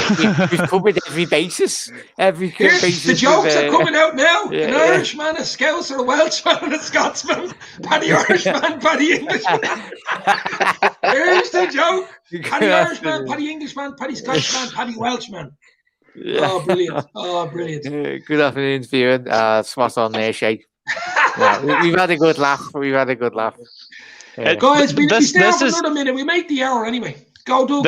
Speaker 2: We've covered every basis.
Speaker 1: The jokes are coming out now. An Irishman, a Scouser, a Welshman, and a Scotsman. Paddy Irishman, Paddy Englishman. Here's the joke. Paddy Irishman, Paddy Englishman, Paddy Scotsman, Paddy Welshman. Yeah. Oh, brilliant.
Speaker 2: Good afternoon, viewing. Spot on there, Shake. Yeah, we've had a good laugh.
Speaker 1: Guys, we stay on for another minute. We make the hour anyway. Go, Doug.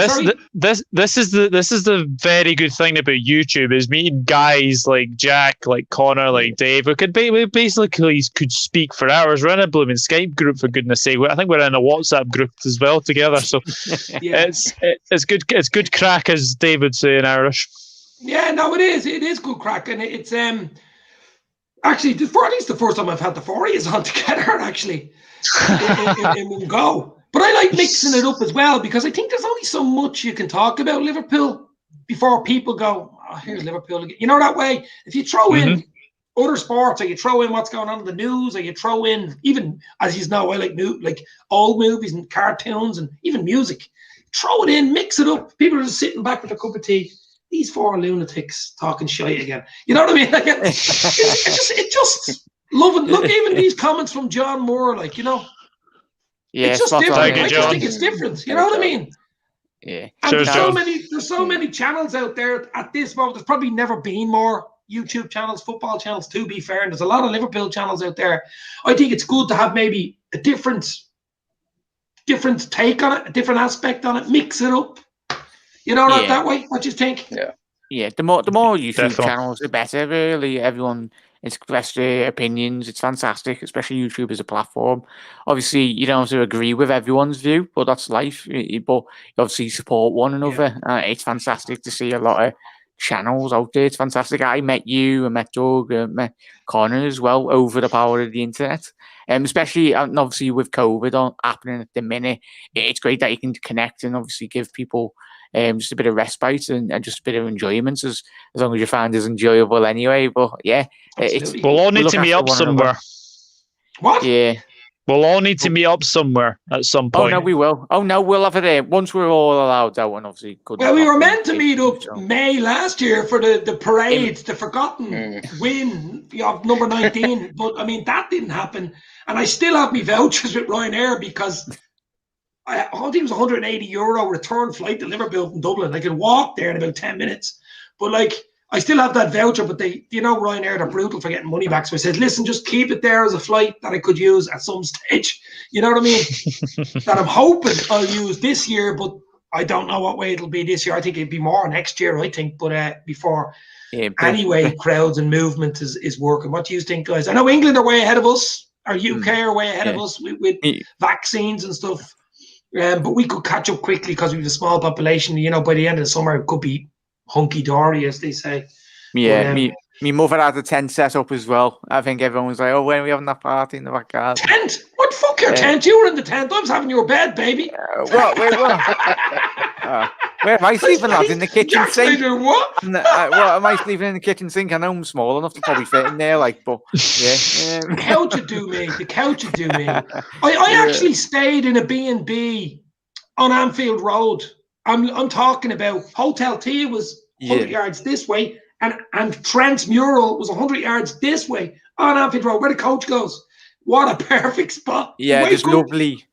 Speaker 3: This is the very good thing about YouTube is meeting guys like Jack, like Conor, like Dave. We basically could speak for hours. We're in a blooming Skype group, for goodness sake. I think we're in a WhatsApp group as well together. So it's good. It's good crack, as Dave would say in Irish.
Speaker 1: Yeah, no, it is. It is good crack, and it's actually at least the first time I've had the four of us on together actually in one go. But I like mixing it up as well because I think there's only so much you can talk about Liverpool before people go, oh, here's Liverpool again. You know, that way, if you throw in other sports, or you throw in what's going on in the news, or you throw in, even, as you know, I like old movies and cartoons and even music. Throw it in, mix it up. People are just sitting back with a cup of tea. These four lunatics talking shit again. You know what I mean? Like, it just loving. Look, even these comments from John Moore, like, you know,
Speaker 2: Yeah,
Speaker 1: it's just
Speaker 2: spot on,
Speaker 1: different.
Speaker 3: Thank you,
Speaker 1: I just
Speaker 3: John.
Speaker 1: think it's different. You know what I mean?
Speaker 2: Yeah.
Speaker 1: And
Speaker 3: Cheers, John.
Speaker 1: there's so many channels out there at this moment. There's probably never been more YouTube channels, football channels, to be fair. And there's a lot of Liverpool channels out there. I think it's good to have maybe a different take on it, a different aspect on it, mix it up. You know, not that way. What do you think?
Speaker 2: Yeah, the more YouTube
Speaker 3: Definitely.
Speaker 2: channels, the better. Really, everyone express their opinions. It's fantastic, especially YouTube as a platform. Obviously, you don't have to agree with everyone's view, but that's life. But you obviously support one another. It's fantastic to see a lot of channels out there. It's fantastic. I met you, I met Doug, I met Conor as well over the power of the internet. Especially, and obviously with COVID happening at the minute, it's great that you can connect and obviously give people just a bit of respite and just a bit of enjoyment, as long as you find it enjoyable anyway. But yeah,
Speaker 3: We'll all need
Speaker 2: look
Speaker 3: to meet
Speaker 2: after
Speaker 3: up
Speaker 2: one another.
Speaker 3: somewhere.
Speaker 1: What?
Speaker 2: Yeah.
Speaker 3: We'll all need to meet up somewhere at some
Speaker 2: Oh
Speaker 3: point.
Speaker 2: no, we will. Oh no, we'll have it there once we're all allowed. That one obviously couldn't.
Speaker 1: Well, we were
Speaker 2: happen.
Speaker 1: meant to meet up May last year for the parade, the forgotten win of number 19. But I mean, that didn't happen. And I still have my vouchers with Ryanair because I think it was €180 return flight to Liverpool from Dublin. I could walk there in about 10 minutes. But like, I still have that voucher, but Ryanair, they're brutal for getting money back. So I said, listen, just keep it there as a flight that I could use at some stage. You know what I mean? That I'm hoping I'll use this year, but I don't know what way it'll be this year. I think it'd be more next year, I think. But before, anyway, crowds and movement is working. What do you think, guys? I know England are way ahead of us. Our UK are way ahead of us with vaccines and stuff. But we could catch up quickly because we have a small population. You know, by the end of the summer, it could be hunky-dory, as they say.
Speaker 2: Yeah, my mother had a tent set up as well. I think everyone was like, oh, when are we having that party in the backyard?
Speaker 1: Tent? What fuck your tent? You were in the tent. I was having your bed, baby.
Speaker 2: Where am I sleeping, lad? In the kitchen sink?
Speaker 1: What?
Speaker 2: Am I sleeping in the kitchen sink? I know I'm small enough to probably fit in there, like, but yeah.
Speaker 1: The couch would do me. The couch would do me. I actually stayed in a B&B on Anfield Road. I'm talking about Hotel T was 100 yards this way, and Trent's mural was 100 yards this way on Anfield Road, where the coach goes. What a perfect spot.
Speaker 2: Yeah, there's some lovely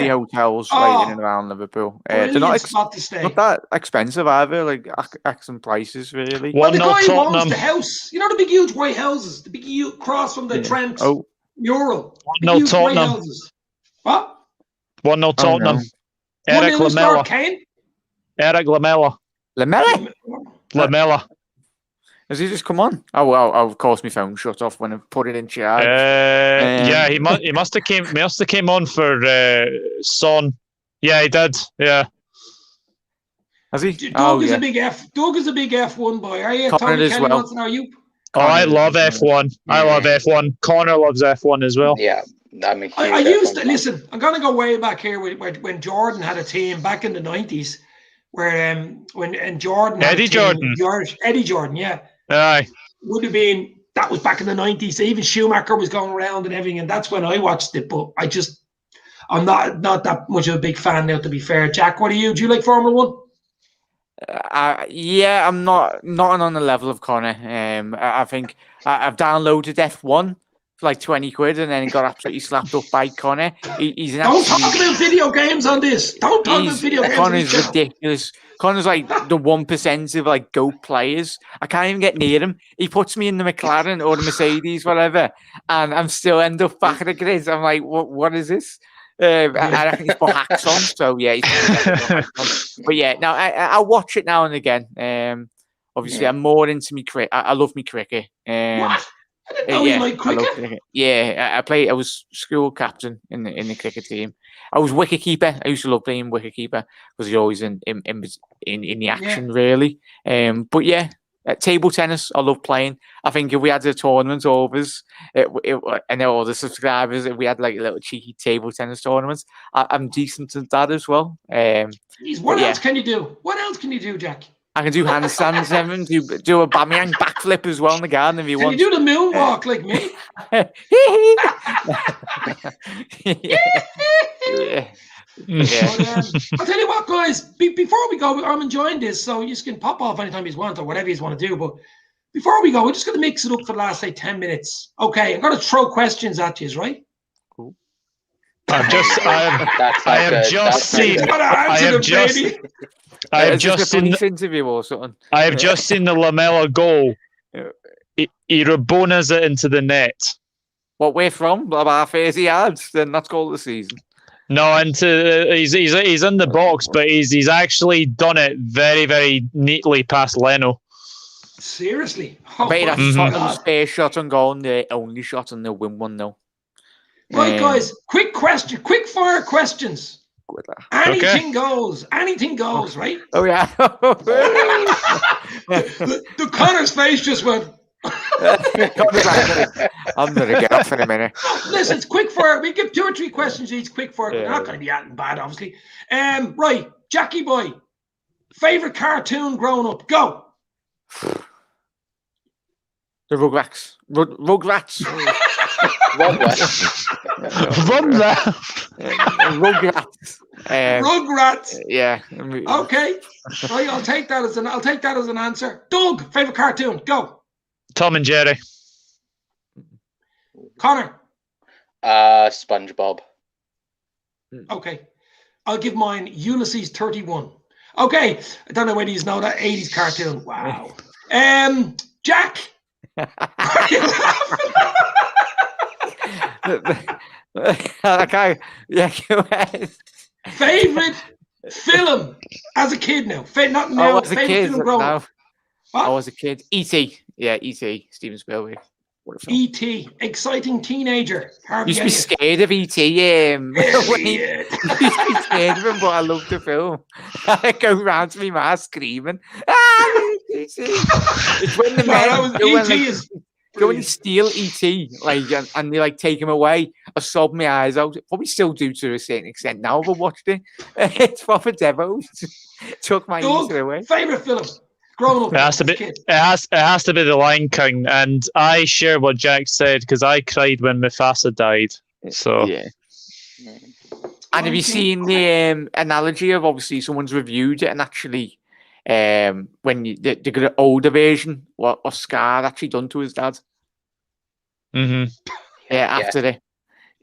Speaker 2: hotels right in and around Liverpool. They're not that expensive either, like accent prices, really.
Speaker 1: Well, the guy who owns the house, you know the big huge white houses, the big huge cross from the Trent mural.
Speaker 3: 1-0 Tottenham.
Speaker 1: What?
Speaker 3: 1-0 Tottenham. Eric Lamela. Eric Lamela. Lamela.
Speaker 2: Has he just come on? Oh well, of course my phone shut off when I put it in charge.
Speaker 3: Yeah, he must have came on for Son. Yeah, he did. Yeah.
Speaker 2: Has he?
Speaker 1: Doug is a big F. Doug is a big F1 boy. Are you?
Speaker 2: Conor as well.
Speaker 1: Are you?
Speaker 3: I love F1. I love F1. Conor loves F1 as well.
Speaker 4: Yeah.
Speaker 1: I used to listen. I'm gonna go way back here when Jordan had a team back in the 90s, where when Jordan had
Speaker 3: Eddie Jordan,
Speaker 1: yeah,
Speaker 3: aye,
Speaker 1: would have been, that was back in the 90s. Even Schumacher was going around and everything, and that's when I watched it. But I'm not that much of a big fan now, to be fair. Jack, what are you? Do you like Formula One?
Speaker 2: Yeah, I'm not on the level of Conor. I think I've downloaded F1 for like 20 quid and then got absolutely slapped up by Conor. He's an
Speaker 1: Don't talk about video games on this. Don't talk about video games.
Speaker 2: Conor's ridiculous. Conor's like the 1% of like GOAT players. I can't even get near him. He puts me in the McLaren or the Mercedes, whatever, and I'm still end up back at the grid. I'm like, what is this? I reckon he's put hacks on, so yeah. But yeah, now I'll watch it now and again. Obviously, I'm more into me cricket. I love me cricket.
Speaker 1: What? I didn't know you like cricket.
Speaker 2: Cricket. Yeah, I was school captain in the cricket team. I was wicketkeeper. I used to love playing wicketkeeper because you're always in the action, really. But yeah. Table tennis, I love playing. I think if we had a tournament overs, and all the subscribers, if we had like a little cheeky table tennis tournament, I'm decent at that as well.
Speaker 1: What else can you do? What else can you do, Jack?
Speaker 2: I can do handstands, Evan. Do a Bamiyang backflip as well in the garden if you
Speaker 1: Can
Speaker 2: want.
Speaker 1: you do the moonwalk like me?
Speaker 2: Yeah.
Speaker 1: But, I'll tell you what, guys. Before we go, I'm enjoying this, so you can pop off anytime you want or whatever you want to do. But before we go, we're just going to mix it up for the last, say, 10 minutes. Okay, I'm going to throw questions at you, right?
Speaker 2: Cool.
Speaker 3: I have just seen
Speaker 2: police interview or something.
Speaker 3: I have just seen the Lamella goal. He Rabonas it into the net.
Speaker 2: What way from? About 30 yards. Then that's goal of the season.
Speaker 3: No, he's in the box, but he's actually done it very, very neatly past Leno.
Speaker 1: Seriously?
Speaker 2: I bet that's Tottenham's first shot on goal and the only shot and they'll win 1-0.
Speaker 1: Right, guys, quick fire questions. Anything goes, right?
Speaker 2: Oh, yeah.
Speaker 1: the Conor's face just went.
Speaker 2: I'm going to get off in a minute.
Speaker 1: Listen, it's quick fire. We give 2 or 3 questions each, quick fire. They're not going to be anything bad, obviously. Right, Jackie boy, favorite cartoon growing up? Go.
Speaker 2: The Rugrats. Rugrats.
Speaker 1: Rugrats.
Speaker 2: Yeah.
Speaker 1: Okay. Right, I'll take that as an answer. Doug, favorite cartoon? Go.
Speaker 3: Tom and Jerry.
Speaker 1: Conor.
Speaker 4: SpongeBob.
Speaker 1: Okay. I'll give mine Ulysses 31. Okay. I don't know whether you know that 80s cartoon. Wow. Jack.
Speaker 2: Okay. Yeah, go ahead.
Speaker 1: Favorite film as a kid now? Not now.
Speaker 2: As a kid.
Speaker 1: Now.
Speaker 2: I was a kid. E.T. Yeah, E.T. Steven Spielberg.
Speaker 1: E.T. Exciting teenager.
Speaker 2: Used to be scared of E.T. Used to be scared of him, but I loved the film. I go round to me ma screaming. It's when the men go and steal E.T. and they take him away. I sobbed my eyes out. Probably still do to a certain extent now. If I watched it, it's proper devil. Took my ears away.
Speaker 1: Favorite film. Up,
Speaker 3: it has to be. It has to be The Lion King, and I share what Jack said because I cried when Mufasa died. So
Speaker 2: yeah. And have you seen the analogy of obviously someone's reviewed it and actually when they got an older version what Scar actually done to his dad?
Speaker 3: Mm-hmm.
Speaker 2: Yeah, after it.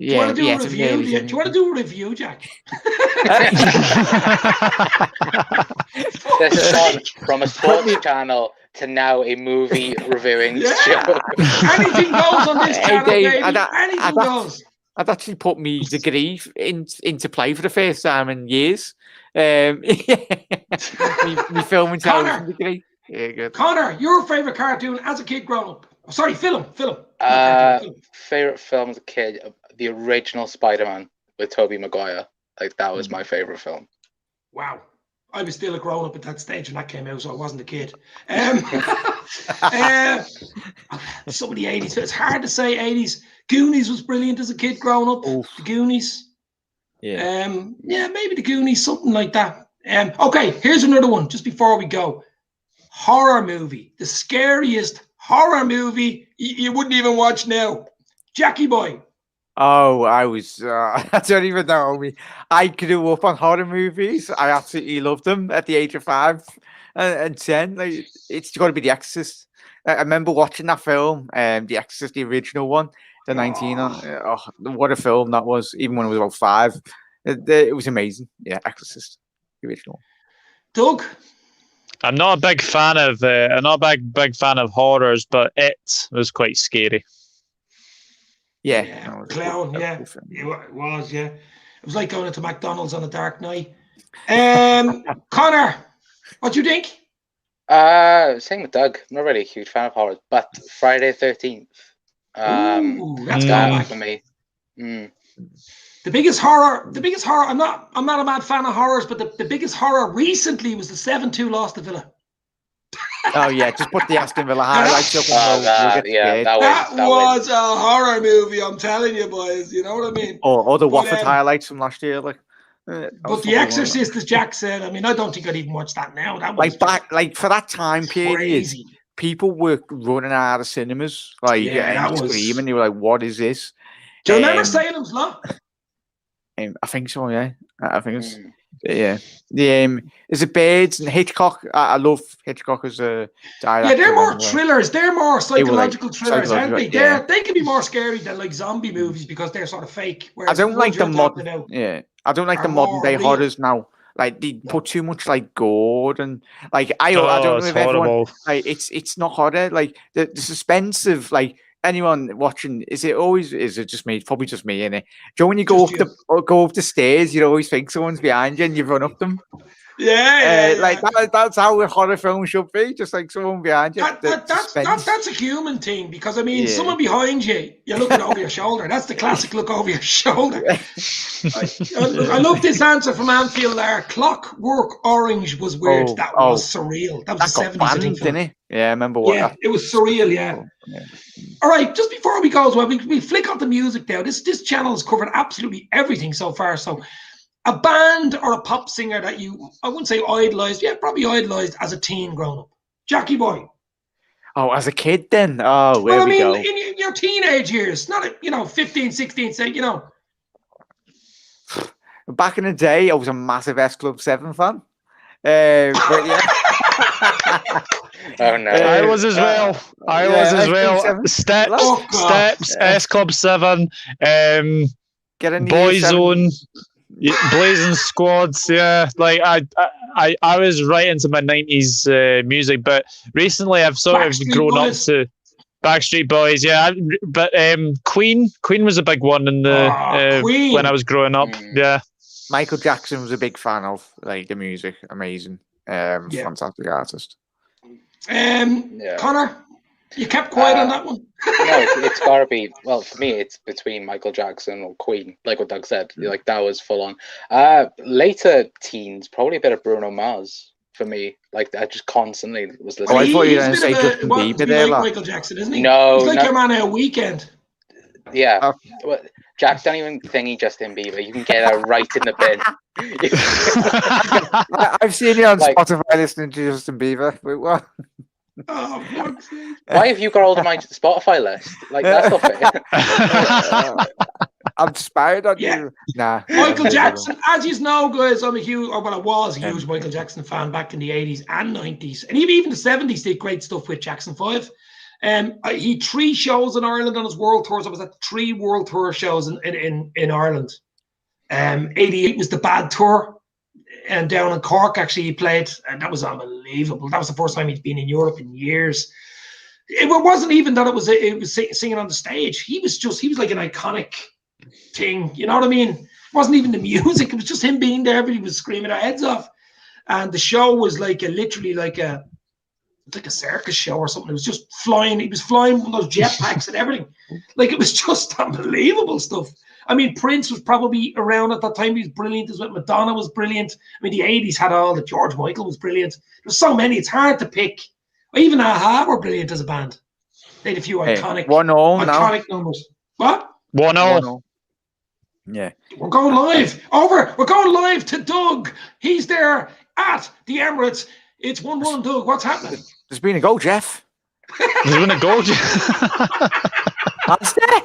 Speaker 1: Yeah, do you want to do a review? Do you want to do a review, Jack?
Speaker 4: This gone from a sports channel to now a movie reviewing show.
Speaker 1: Anything goes on this channel, baby. Anything goes.
Speaker 2: I'd actually put me degree into play for the first time in years. Me film and television degree. Yeah, good.
Speaker 1: Conor, your favourite cartoon as a kid growing up? Oh, sorry, film.
Speaker 4: Favorite film as a kid, the original Spider-Man with Tobey Maguire. That was my favorite film.
Speaker 1: Wow. I was still a grown up at that stage when that came out, so I wasn't a kid. Some of the 80s. It's hard to say 80s. Goonies was brilliant as a kid growing up. Oof. The Goonies.
Speaker 2: Yeah.
Speaker 1: Maybe the Goonies, something like that. Okay, here's another one just before we go. Horror movie. The scariest horror movie you wouldn't even watch now. Jackie boy.
Speaker 2: Oh, I was, I don't even know. I grew up on horror movies. I absolutely loved them at the age of 5 and 10. It's got to be The Exorcist. I remember watching that film, The Exorcist, the original one, the 19. What a film that was, even when I was about 5. It was amazing. Yeah, Exorcist, the original.
Speaker 1: Doug?
Speaker 3: I'm not a big fan of big fan of horrors, but it was quite scary.
Speaker 1: Yeah, clown. Yeah, it was. Yeah, it was like going into McDonald's on a dark night. Conor, what do you think?
Speaker 4: Same with Doug. I'm not really a huge fan of horror, but Friday the 13th.
Speaker 1: That's
Speaker 4: going for me.
Speaker 1: The biggest horror. I'm not a mad fan of horrors, but the biggest horror recently was the 7-2 loss to Villa.
Speaker 2: Oh yeah, just put the Aston Villa highlights up.
Speaker 1: That was a horror movie. I'm telling you, boys. You know what I mean?
Speaker 2: Or the Watford highlights from last year,
Speaker 1: But The Exorcist, as Jack said, I mean, I don't think I'd even watch that now. That was
Speaker 2: for that time period,
Speaker 1: crazy.
Speaker 2: People were running out of cinemas, and screaming. They were like, "What is this?"
Speaker 1: Do you remember Salem's Lot?
Speaker 2: I think so. Yeah, I think it's is it Birds and Hitchcock? I love Hitchcock as a director.
Speaker 1: Yeah, they're more thrillers. They're more psychological thrillers, aren't they? They can be more scary than like zombie movies because they're sort of fake.
Speaker 2: I don't like the modern. I don't like the modern day horrors now. Like they put too much like gore and like I don't know if everyone like it's not horror. Like the suspense of like anyone watching, is it just me? Probably just me, innit? Do you know when you go up the stairs, you always think someone's behind you and you run up them? That's how a horror film should be, just like someone behind you.
Speaker 1: That's a human thing, because I mean, someone behind you, you're looking over your shoulder. That's the classic look over your shoulder. I love this answer from Anfield there. Clockwork Orange was weird. That was surreal. That was the 70s, I think.
Speaker 2: Didn't it? Yeah, I remember what.
Speaker 1: Yeah, it was surreal. Yeah. All right, just before we go as well, we flick on the music now. This channel has covered absolutely everything so far. So, a band or a pop singer that you, I wouldn't say idolized, probably idolized as a teen growing up. Jackie boy.
Speaker 2: Oh, as a kid then? Oh, where we go.
Speaker 1: In your teenage years, not 15, 16, say,
Speaker 2: Back in the day, I was a massive S Club 7 fan. But yeah.
Speaker 1: Oh no!
Speaker 3: I was as well. Steps, S Club 7, Boyzone, Blazing Squads. Yeah, like I was right into my 90s music, but recently I've sort of grown up to Backstreet Boys. Yeah, but Queen was a big one in the when I was growing up. Yeah,
Speaker 2: Michael Jackson was a big fan of like the music. Amazing, fantastic artist.
Speaker 1: Conor, you kept quiet on that one.
Speaker 4: No, it's gotta be. Well, for me, it's between Michael Jackson or Queen. Like what Doug said, like that was full on. Later teens, probably a bit of Bruno Mars for me. Like I just constantly was listening.
Speaker 2: I thought you were going to say Justin Bieber there.
Speaker 1: Like Michael Jackson, isn't he?
Speaker 4: No,
Speaker 1: he's like your man at Weekend.
Speaker 4: Yeah. Well, Jack, don't even thingy Justin Bieber. You can get that right in the bin.
Speaker 2: I've seen you on Spotify listening to Justin Bieber. Wait, what?
Speaker 4: Why have you got all of my Spotify list? Like that's not fair.
Speaker 2: I'm inspired on you. Nah.
Speaker 1: Michael Jackson, as you know, guys, I was a huge Michael Jackson fan back in the 80s and 90s, and even the 70s did great stuff with Jackson 5. He had 3 shows in Ireland on his world tours. I was at 3 world tour shows in Ireland. 88 was the Bad Tour, and down in Cork actually he played, and that was unbelievable. That was the first time he'd been in Europe in years. It wasn't even that it was singing on the stage. He was like an iconic thing. You know what I mean? It wasn't even the music. It was just him being there. Everybody was screaming our heads off, and the show was literally like a circus show or something. It was just flying. He was flying with those jetpacks and everything. Like it was just unbelievable stuff. I mean, Prince was probably around at that time. He was brilliant as well. Madonna was brilliant. I mean, the 80s had all the George Michael was brilliant. There's so many. It's hard to pick. Even A-ha were brilliant as a band. They had a few iconic numbers. What?
Speaker 3: 1-0.
Speaker 2: Yeah.
Speaker 1: We're going live. We're going live to Doug. He's there at the Emirates. It's 1-1, Doug. What's happening?
Speaker 2: There's been a goal, Jeff.
Speaker 3: There's been a goal, Jeff.
Speaker 2: That's it.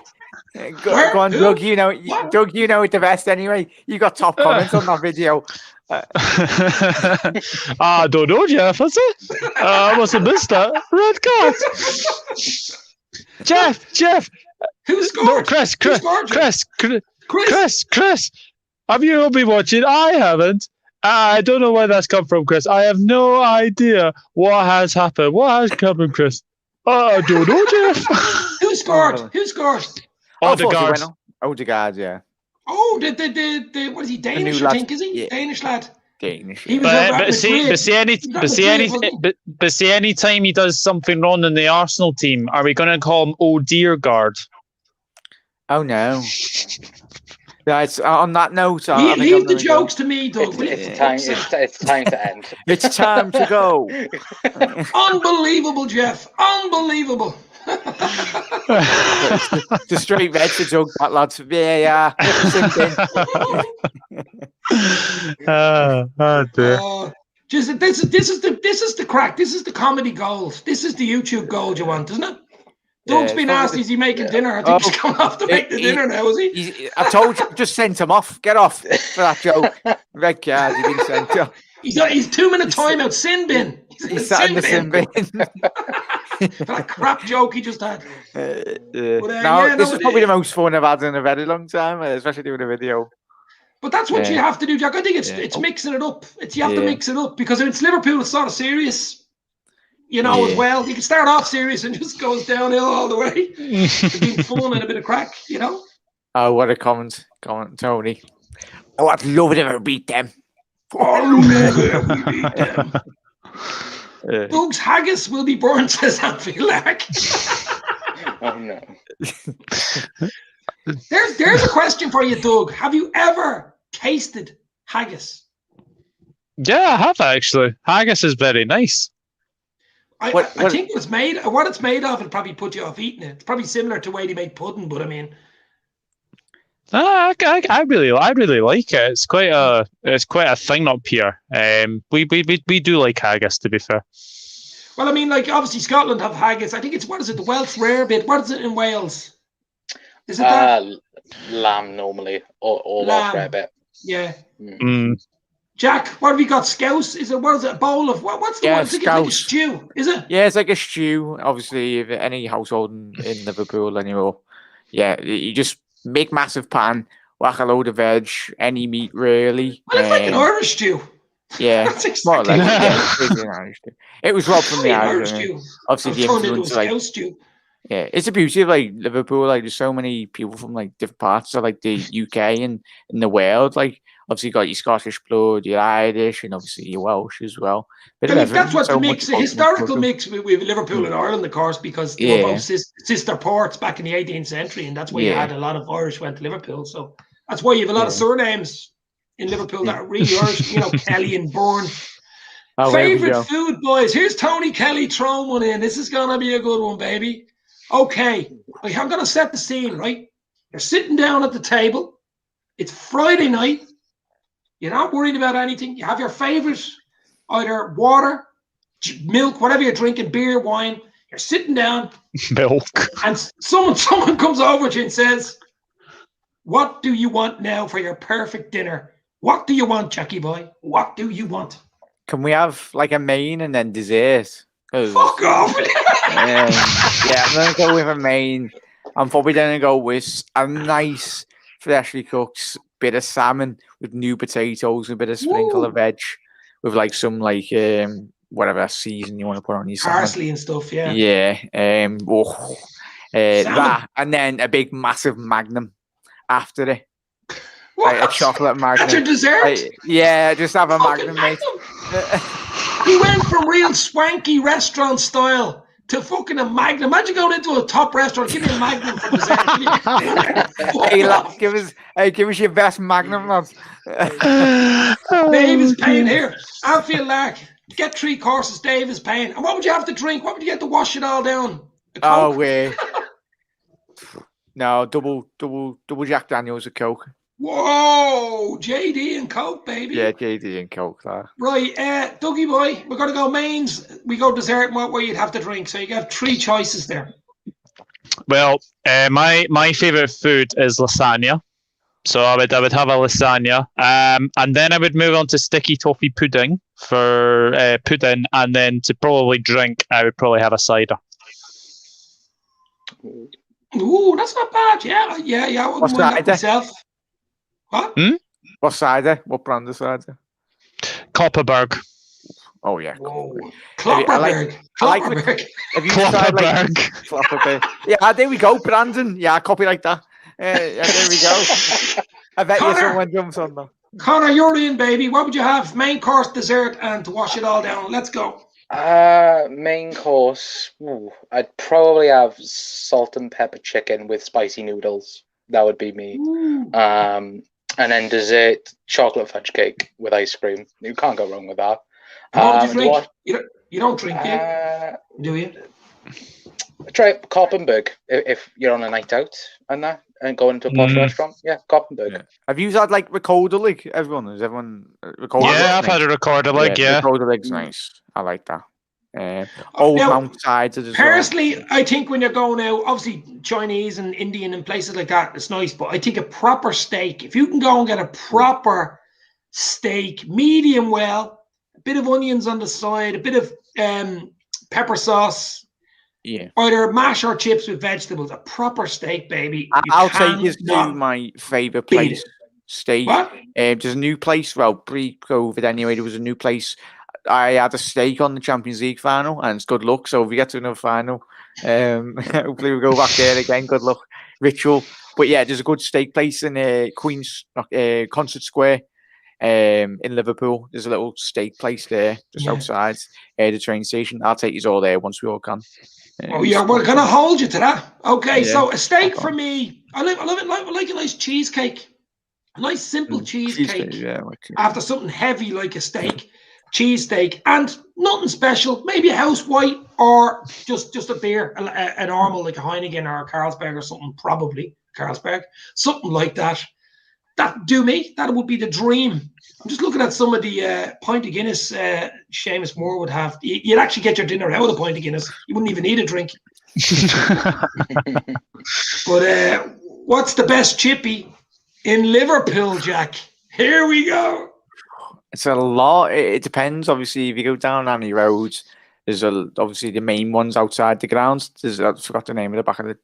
Speaker 2: Go on, Doug. Doug, you know it the best anyway. You got top comments on that video.
Speaker 3: I don't know, Jeff. That's it. I must have missed that. Red card. Jeff.
Speaker 1: Who scored?
Speaker 3: No, Chris. Have you been watching? I haven't. I don't know where that's come from, Chris. I have no idea what has happened. What has happened, Chris? I don't know, Jeff.
Speaker 1: Who scored?
Speaker 2: Odegaard, yeah.
Speaker 1: Oh, the what is he, Danish, I think, is he? Yeah. Danish lad.
Speaker 2: Danish.
Speaker 1: He was
Speaker 3: see, any time he does something wrong in the Arsenal team, are we going to call him Odegaard?
Speaker 2: Oh, no. Yeah, it's on that note.
Speaker 1: Leave the jokes to me, Doug.
Speaker 4: It's time to end.
Speaker 2: It's time to go.
Speaker 1: Unbelievable, Jeff. Unbelievable.
Speaker 2: The straight red to Doug, that lads. Yeah.
Speaker 3: Oh dear.
Speaker 1: Just this is the crack. This is the comedy gold. This is the YouTube gold you want, isn't it? Doug's
Speaker 2: it's
Speaker 1: been
Speaker 2: probably
Speaker 1: asked, is he making dinner? I think he's coming off to make the dinner now, is he?
Speaker 2: I told you, just sent him off. Get off for that joke. Red card, you've been sent off.
Speaker 1: He's 2 minute timeout, sin bin.
Speaker 2: He's sat in the sin bin.
Speaker 1: That crap joke he just had.
Speaker 2: This is probably the most fun I've had in a very long time, especially doing a video.
Speaker 1: But that's what you have to do, Jack. I think it's mixing it up. You have to mix it up because if it's Liverpool, it's sort of serious. As well. You can start off serious and just goes downhill all the way. It's been fun and a bit of crack,
Speaker 2: Oh, what a comment, Tony. Oh, I'd love it if I beat them.
Speaker 1: Doug's haggis will be burnt, says Anfield Lark.
Speaker 4: Oh no.
Speaker 1: There's a question for you, Doug. Have you ever tasted haggis?
Speaker 3: Yeah, I have actually. Haggis is very nice.
Speaker 1: I think what it's made of, it'll probably put you off eating it. It's probably similar to the way they make pudding, but I mean,
Speaker 3: I really like it. It's quite a thing up here. We do like haggis, to be fair.
Speaker 1: Well, I mean, like obviously Scotland have haggis. I think it's the Welsh rare bit. What is it in Wales? Is it that?
Speaker 4: Lamb normally, or Welsh rare bit.
Speaker 1: Yeah.
Speaker 3: Mm.
Speaker 1: Jack, what have you got? Scouse? What is it? A bowl of what's the one? It's like a stew, is it?
Speaker 2: Yeah, it's like a stew. Obviously, if any household in Liverpool anymore, you just make massive pan, whack a load of veg, any meat really.
Speaker 1: Well, it's like an Irish stew.
Speaker 2: Yeah,
Speaker 1: That's exactly
Speaker 2: it was robbed from the Irish
Speaker 1: stew.
Speaker 2: Obviously, the influence
Speaker 1: stew.
Speaker 2: Yeah, it's the beauty of like Liverpool. Like, there's so many people from like different parts of like the UK and in the world. Like, obviously, you got your Scottish blood, your Irish, and obviously your Welsh as well.
Speaker 1: That's what the mix, the historical mix with Liverpool and Ireland, of course, because they were both sister ports back in the 18th century, and that's why you had a lot of Irish went to Liverpool. So that's why you have a lot of surnames in Liverpool that are really Irish. Kelly and Bourne. Favorite food, boys. Here's Tony Kelly throwing one in. This is gonna be a good one, baby. Okay, I'm going to set the scene, right? You're sitting down at the table. It's Friday night. You're not worried about anything. You have your favorite, either water, milk, whatever you're drinking, beer, wine. You're sitting down.
Speaker 3: Milk.
Speaker 1: And someone comes over to you and says, what do you want now for your perfect dinner? What do you want, Jackie boy? What do you want?
Speaker 2: Can we have like a main and then dessert?
Speaker 1: Fuck off.
Speaker 2: I'm going to go with a main. I'm probably going to go with a nice, freshly cooked bit of salmon with new potatoes, a bit of sprinkle of veg, with like some like whatever season you want to put on your salmon.
Speaker 1: Parsley and stuff, yeah.
Speaker 2: Yeah. That, and then a big, massive magnum after it. Like a chocolate magnum.
Speaker 1: That's your dessert?
Speaker 2: Just have a magnum, mate.
Speaker 1: He went from real swanky restaurant style to fucking a magnum. Imagine going into a top restaurant, give me a magnum for dessert.
Speaker 2: Hey, lad, give us your best magnum, lads.
Speaker 1: Dave is paying here. Anfield Lark, get 3 courses. Dave is paying. And what would you have to drink? What would you get to wash it all down?
Speaker 2: No, double Jack Daniels of Coke.
Speaker 1: Whoa, JD and Coke, baby.
Speaker 2: Yeah, JD and Coke.
Speaker 1: Right, Dougie boy, we're going to go mains. We go dessert, and what way you'd have to drink. So you have 3 choices there.
Speaker 3: Well, my favourite food is lasagna. So I would have a lasagna. And then I would move on to sticky toffee pudding for pudding. And then to probably drink, I would probably have a cider.
Speaker 1: Ooh, that's not bad. Yeah. I wouldn't mind that myself. What?
Speaker 2: What cider? What brand of cider?
Speaker 3: Kopparberg.
Speaker 2: Oh yeah.
Speaker 1: Klopperberg.
Speaker 2: Klopperberg. Yeah, there we go, Brandon. Yeah, copy like that. There we go. I bet you someone jumps on that.
Speaker 1: Conor, you're in, baby. What would you have? Main course, dessert, and to wash it all down. Let's go.
Speaker 4: Main course. I'd probably have salt and pepper chicken with spicy noodles. That would be me. And then dessert, chocolate fudge cake with ice cream. You can't go wrong with that.
Speaker 1: What would you drink? You don't drink, do you?
Speaker 4: Try Koppenberg if you're on a night out and going to a posh restaurant. Yeah, Koppenberg.
Speaker 2: Yeah. Have you had like Ricotta Leg? Has everyone Ricotta?
Speaker 3: Yeah, I've had a recorder leg. Yeah.
Speaker 2: Ricotta Leg's nice. I like that. Old
Speaker 1: Now,
Speaker 2: Mount sides as well.
Speaker 1: Personally, I think when you're going out, obviously Chinese and Indian and places like that, it's nice. But I think a proper steak, if you can go and get a proper steak, medium well, a bit of onions on the side, a bit of pepper sauce, either mash or chips with vegetables, a proper steak, baby.
Speaker 2: I'll take you to my favourite place. Steak.
Speaker 1: What?
Speaker 2: There's a new place. Well, pre-COVID anyway, there was a new place. I had a steak on the Champions League final, and it's good luck. So if we get to another final, hopefully we go back there again. Good luck, Ritual. But yeah, there's a good steak place in Queen's Concert Square in Liverpool. There's a little steak place there just outside the train station. I'll take you all there once we all can.
Speaker 1: We're going to hold you to that. Okay, so a steak for me, I love it. I like a nice cheesecake. A nice simple cheesecake after something heavy like a steak. Cheesesteak and nothing special, maybe a house white or just a beer, a normal like a Heineken or a Carlsberg or something, probably Carlsberg, something like that. That do me. That would be the dream. I'm just looking at some of the pint of Guinness Seamus Moore would have. You'd actually get your dinner out of a pint of Guinness. You wouldn't even need a drink. But what's the best chippy in Liverpool, Jack? Here we go.
Speaker 2: It's a lot. It depends. Obviously, if you go down any roads, there's obviously the main ones outside the grounds. I forgot the name of the back of the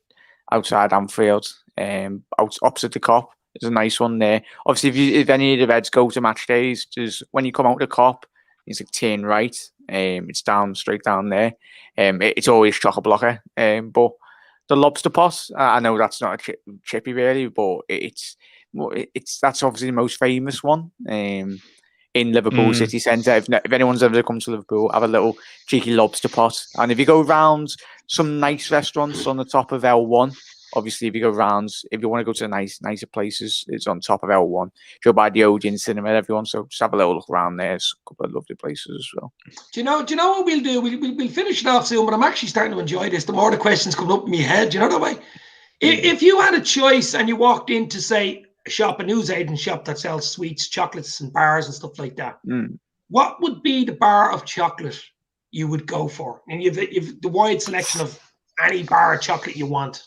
Speaker 2: outside Anfield, opposite the Cop. There's a nice one there. Obviously, if any of the Reds go to match days, there's when you come out of the Cop, it's like turn right. It's straight down there. It's always chock-a-blocker. But the lobster pot, I know that's not a chippy really, but it's that's obviously the most famous one. In Liverpool city centre. If anyone's ever come to Liverpool, have a little cheeky lobster pot. And if you go round some nice restaurants on the top of L1, obviously if you go round, if you want to go to nicer places, it's on top of L1. Go by the Odeon Cinema, everyone. So just have a little look around there. There's a couple of lovely places as well.
Speaker 1: Do you know what we'll do? We'll finish it off soon, but I'm actually starting to enjoy this. The more the questions come up in my head, do you know that way? If you had a choice and you walked into, say, a newsagent shop that sells sweets, chocolates and bars and stuff like that, what would be the bar of chocolate you would go for? And you've the wide selection of any bar of chocolate you want.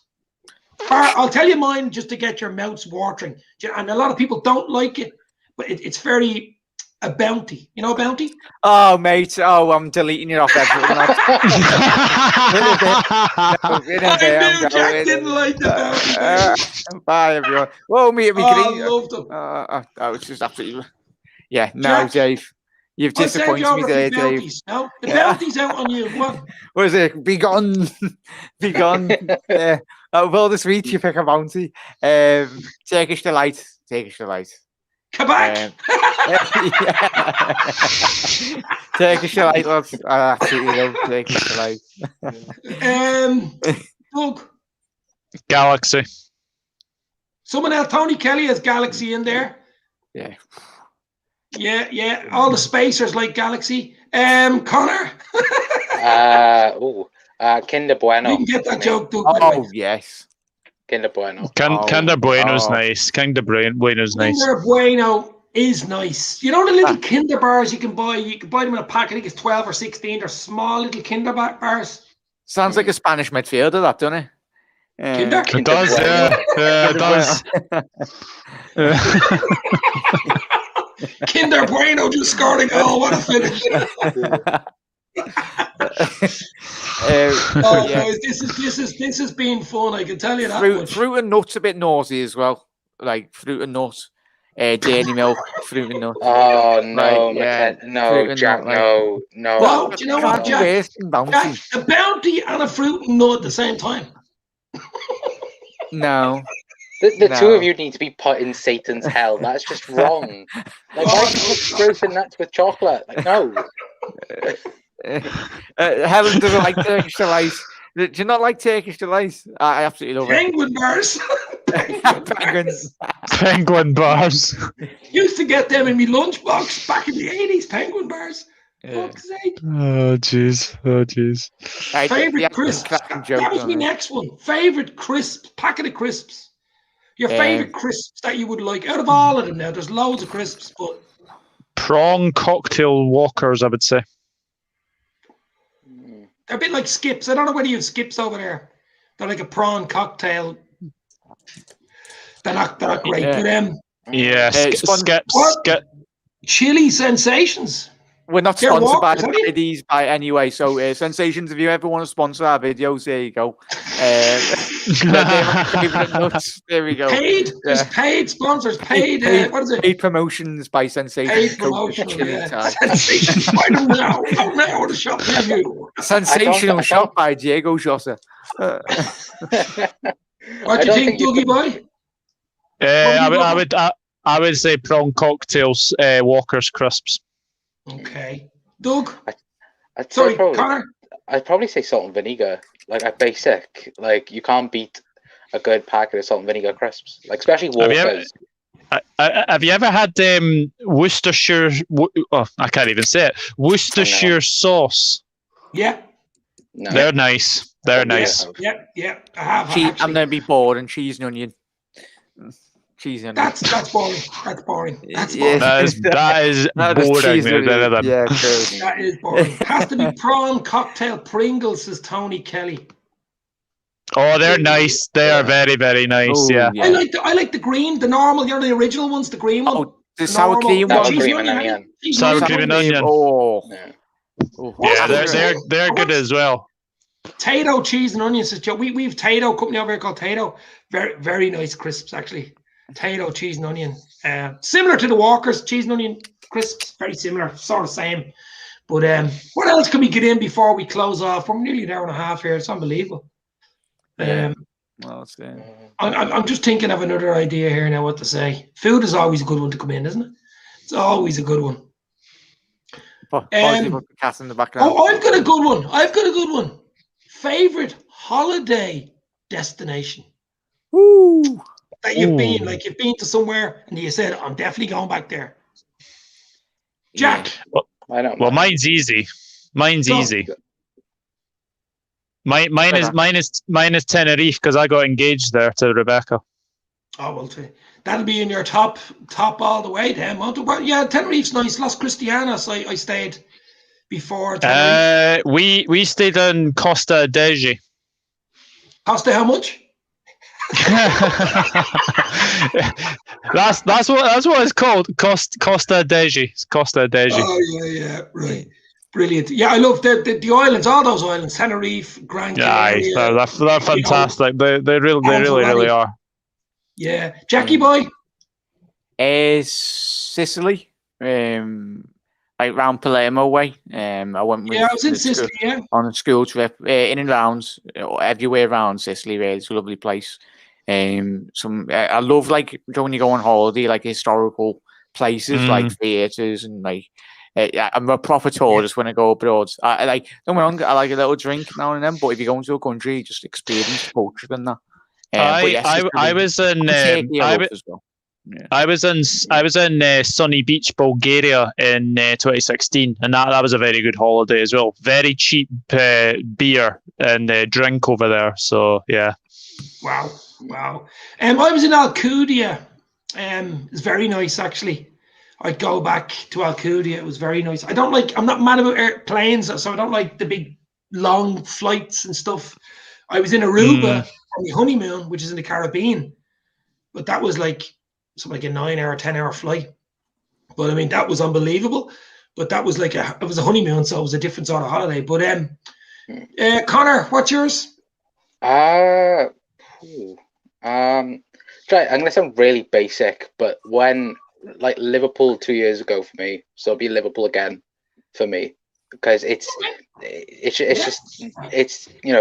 Speaker 1: I'll tell you mine just to get your mouths watering. And a lot of people don't like it, but it's very a Bounty. You know Bounty?
Speaker 2: Oh, mate. Oh, I'm deleting it off everyone.
Speaker 1: I knew Jack didn't like the Bounty.
Speaker 2: Bye, everyone. Whoa, me.
Speaker 1: I loved them.
Speaker 2: It's just absolutely... Yeah, no, Jack, Dave. You've disappointed me there, Dave.
Speaker 1: No, the Bounty's out on you. What
Speaker 2: is it? Be gone. Be gone. Well, this week you pick a Bounty. Turkish Delight.
Speaker 1: Come back.
Speaker 2: Turkish Delight, lads. I absolutely love Turkish Delight.
Speaker 1: Doug.
Speaker 3: Galaxy.
Speaker 1: Someone else, Tony Kelly has Galaxy in there.
Speaker 2: Yeah.
Speaker 1: Yeah. All the spacers like Galaxy. Conor.
Speaker 4: Kinder Bueno.
Speaker 1: You can get that joke, Doug.
Speaker 2: Oh, yes.
Speaker 4: Kinder Bueno.
Speaker 3: Kinder Bueno's nice. Kinder Bueno's nice.
Speaker 1: Kinder Bueno is nice. You know the little Kinder bars you can buy? You can buy them in a pack. I think it's 12 or 16. They're small little Kinder bars.
Speaker 2: Sounds like a Spanish midfielder, that, doesn't it?
Speaker 1: Kinder?
Speaker 3: It does, yeah. It does.
Speaker 1: Kinder Bueno just scored a goal. What a finish. Guys, this has been fun. I can tell you that.
Speaker 2: Fruit and nuts a bit naughty as well. Like fruit and nuts, dairy milk, fruit and nuts.
Speaker 4: Oh no, no, Jack, no.
Speaker 1: Well, do you know what, Jack? A Bounty and a fruit and nut at the same time.
Speaker 2: No.
Speaker 4: The two of you need to be put in Satan's hell. That's just wrong. Like, why do you mix fruit and nuts with chocolate? Like, no.
Speaker 2: Helen doesn't like Turkish Delight. Do you not like Turkish Delight? I absolutely love
Speaker 1: Penguin bars.
Speaker 3: Penguin bars.
Speaker 1: Used to get them in my lunchbox back in the 80s. Penguin bars. Fuck's sake.
Speaker 3: Oh jeez.
Speaker 1: Favorite crisps. That was my next one. Favorite crisps. Packet of crisps. Your favorite crisps that you would like out of all of them. Now there's loads of crisps, but
Speaker 3: Prawn cocktail walkers, I would say.
Speaker 1: they're a bit like Skips. I don't know whether you have Skips over there. They're like a prawn cocktail. They're not great.
Speaker 2: Yeah.
Speaker 1: But
Speaker 3: Yeah,
Speaker 1: What?
Speaker 3: skip.
Speaker 1: Chili Sensations.
Speaker 2: We're not
Speaker 1: They're
Speaker 2: sponsored
Speaker 1: walkers, aren't you?
Speaker 2: these by anyway. So, Sensations, if you ever want to sponsor our videos, there you go. They're my favourite nuts. There we go.
Speaker 1: Paid. There's paid sponsors. Paid. What is it?
Speaker 2: Paid promotions by Sensations.
Speaker 1: Paid promotional. Yeah. Sensations. I don't know. I don't know the shop review.
Speaker 2: Sensational shot by Diego Jossa.
Speaker 1: What do you think, Dougie boy?
Speaker 3: I would say prawn cocktails, Walker's crisps.
Speaker 1: Okay, Doug.
Speaker 4: Sorry,
Speaker 1: Connor.
Speaker 4: I'd probably say salt and vinegar. Like a basic. Like you can't beat a good packet of salt and vinegar crisps. Like especially Walkers.
Speaker 3: Have you ever had Worcestershire? I can't even say it. Worcestershire sauce.
Speaker 1: Yeah.
Speaker 4: No.
Speaker 3: They're nice. They're nice.
Speaker 1: Yeah. I have.
Speaker 2: I'm gonna be bored and cheese and onion. Cheese and onion.
Speaker 1: That's boring. That's boring. That's
Speaker 2: Yeah.
Speaker 1: boring.
Speaker 3: That is boring.
Speaker 2: Yeah,
Speaker 1: that is boring. Has to be prawn cocktail Pringles, says Tony Kelly.
Speaker 3: Oh, they're nice. They are very, very nice.
Speaker 2: Oh,
Speaker 3: yeah.
Speaker 1: I like the green, the normal. You know, the original ones, the green one.
Speaker 2: Oh, the sour cream one.
Speaker 4: Sour cream and onion.
Speaker 3: Sour cream and onion.
Speaker 2: Oh.
Speaker 3: Yeah, they're good as well.
Speaker 1: Tato cheese and onion, says Joe. We've Tato company over here called Tato. Very, very nice crisps actually. Tato cheese and onion. Similar to the Walkers cheese and onion crisps. Very similar, sort of same. But what else can we get in before we close off? We're nearly an hour and a half here. It's unbelievable. I'm just thinking of another idea here now. What to say? Food is always a good one to come in, isn't it? It's always a good one.
Speaker 2: Cat in the background.
Speaker 1: Oh, I've got a good one. Favorite holiday destination?
Speaker 2: Woo!
Speaker 1: That you've been, like you've been to somewhere and you said, I'm definitely going back there. Jack.
Speaker 3: Yeah. Well, mine's easy. Mine is Tenerife because I got engaged there to Rebecca.
Speaker 1: Oh well, that'll be in your top all the way then. Yeah, Tenerife's nice. Las Cristianas, I stayed before Tenerife.
Speaker 3: We stayed in Costa Deji.
Speaker 1: Costa how much?
Speaker 3: that's what it's called. Costa Deji. It's Costa Deji.
Speaker 1: Oh yeah, right. Brilliant. Yeah, I love the islands, all those islands, Tenerife, Gran Canaria.
Speaker 3: Yeah, they're fantastic. They really are.
Speaker 1: Yeah. Jackie boy?
Speaker 2: Sicily. Like round Palermo way. I went with
Speaker 1: I was in Sicily,
Speaker 2: on a school trip, in and round, everywhere around Sicily, really. It's a lovely place. I love like when you go on holiday, like historical places, like theatres and like I'm a proper tourist when I go abroad. I like, don't get me wrong, I like a little drink now and then, but if you go into a country, just experience the culture and that. I was in
Speaker 3: Sunny Beach, Bulgaria in 2016, and that was a very good holiday as well. Very cheap beer and drink over there. So yeah.
Speaker 1: Wow. I was in Alcudia. It's very nice actually. I'd go back to Alcudia. It was very nice. I'm not mad about airplanes, so I don't like the big long flights and stuff. I was in Aruba on the honeymoon, which is in the Caribbean, but that was like something like a 9-hour, 10-hour flight. But I mean, that was unbelievable. But that was like it was a honeymoon, so it was a different sort of holiday. But Conor, what's yours?
Speaker 4: I'm gonna sound really basic, but when like Liverpool 2 years ago for me, so it'll be Liverpool again for me because it's just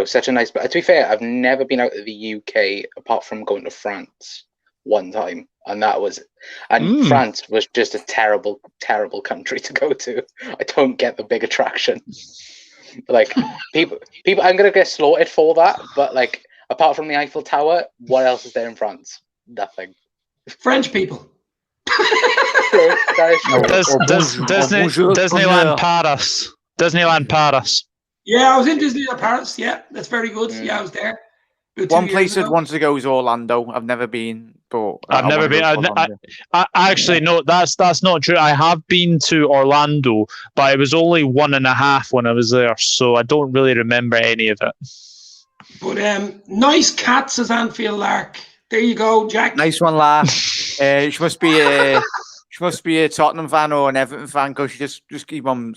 Speaker 4: such a nice. But to be fair, I've never been out of the UK apart from going to France one time, and France was just a terrible country to go to. I don't get the big attraction. Like people, I'm gonna get slaughtered for that, but like apart from the Eiffel Tower, what else is there in France? Nothing.
Speaker 1: French people.
Speaker 4: true. That is true.
Speaker 3: Disneyland Paris. Disneyland Paris.
Speaker 1: Yeah, I was in Disneyland Paris. Yeah, that's very good. Yeah, I was there.
Speaker 2: One place I'd want to go is Orlando. I've never been, but
Speaker 3: I've never been. I actually no, that's not true. I have been to Orlando, but it was only 1.5 when I was there, so I don't really remember any of it.
Speaker 1: But nice cat, says Anfield Lark. There you go, Jack.
Speaker 2: Nice one, Lark. She must be a Tottenham fan or an Everton fan because she just keep on.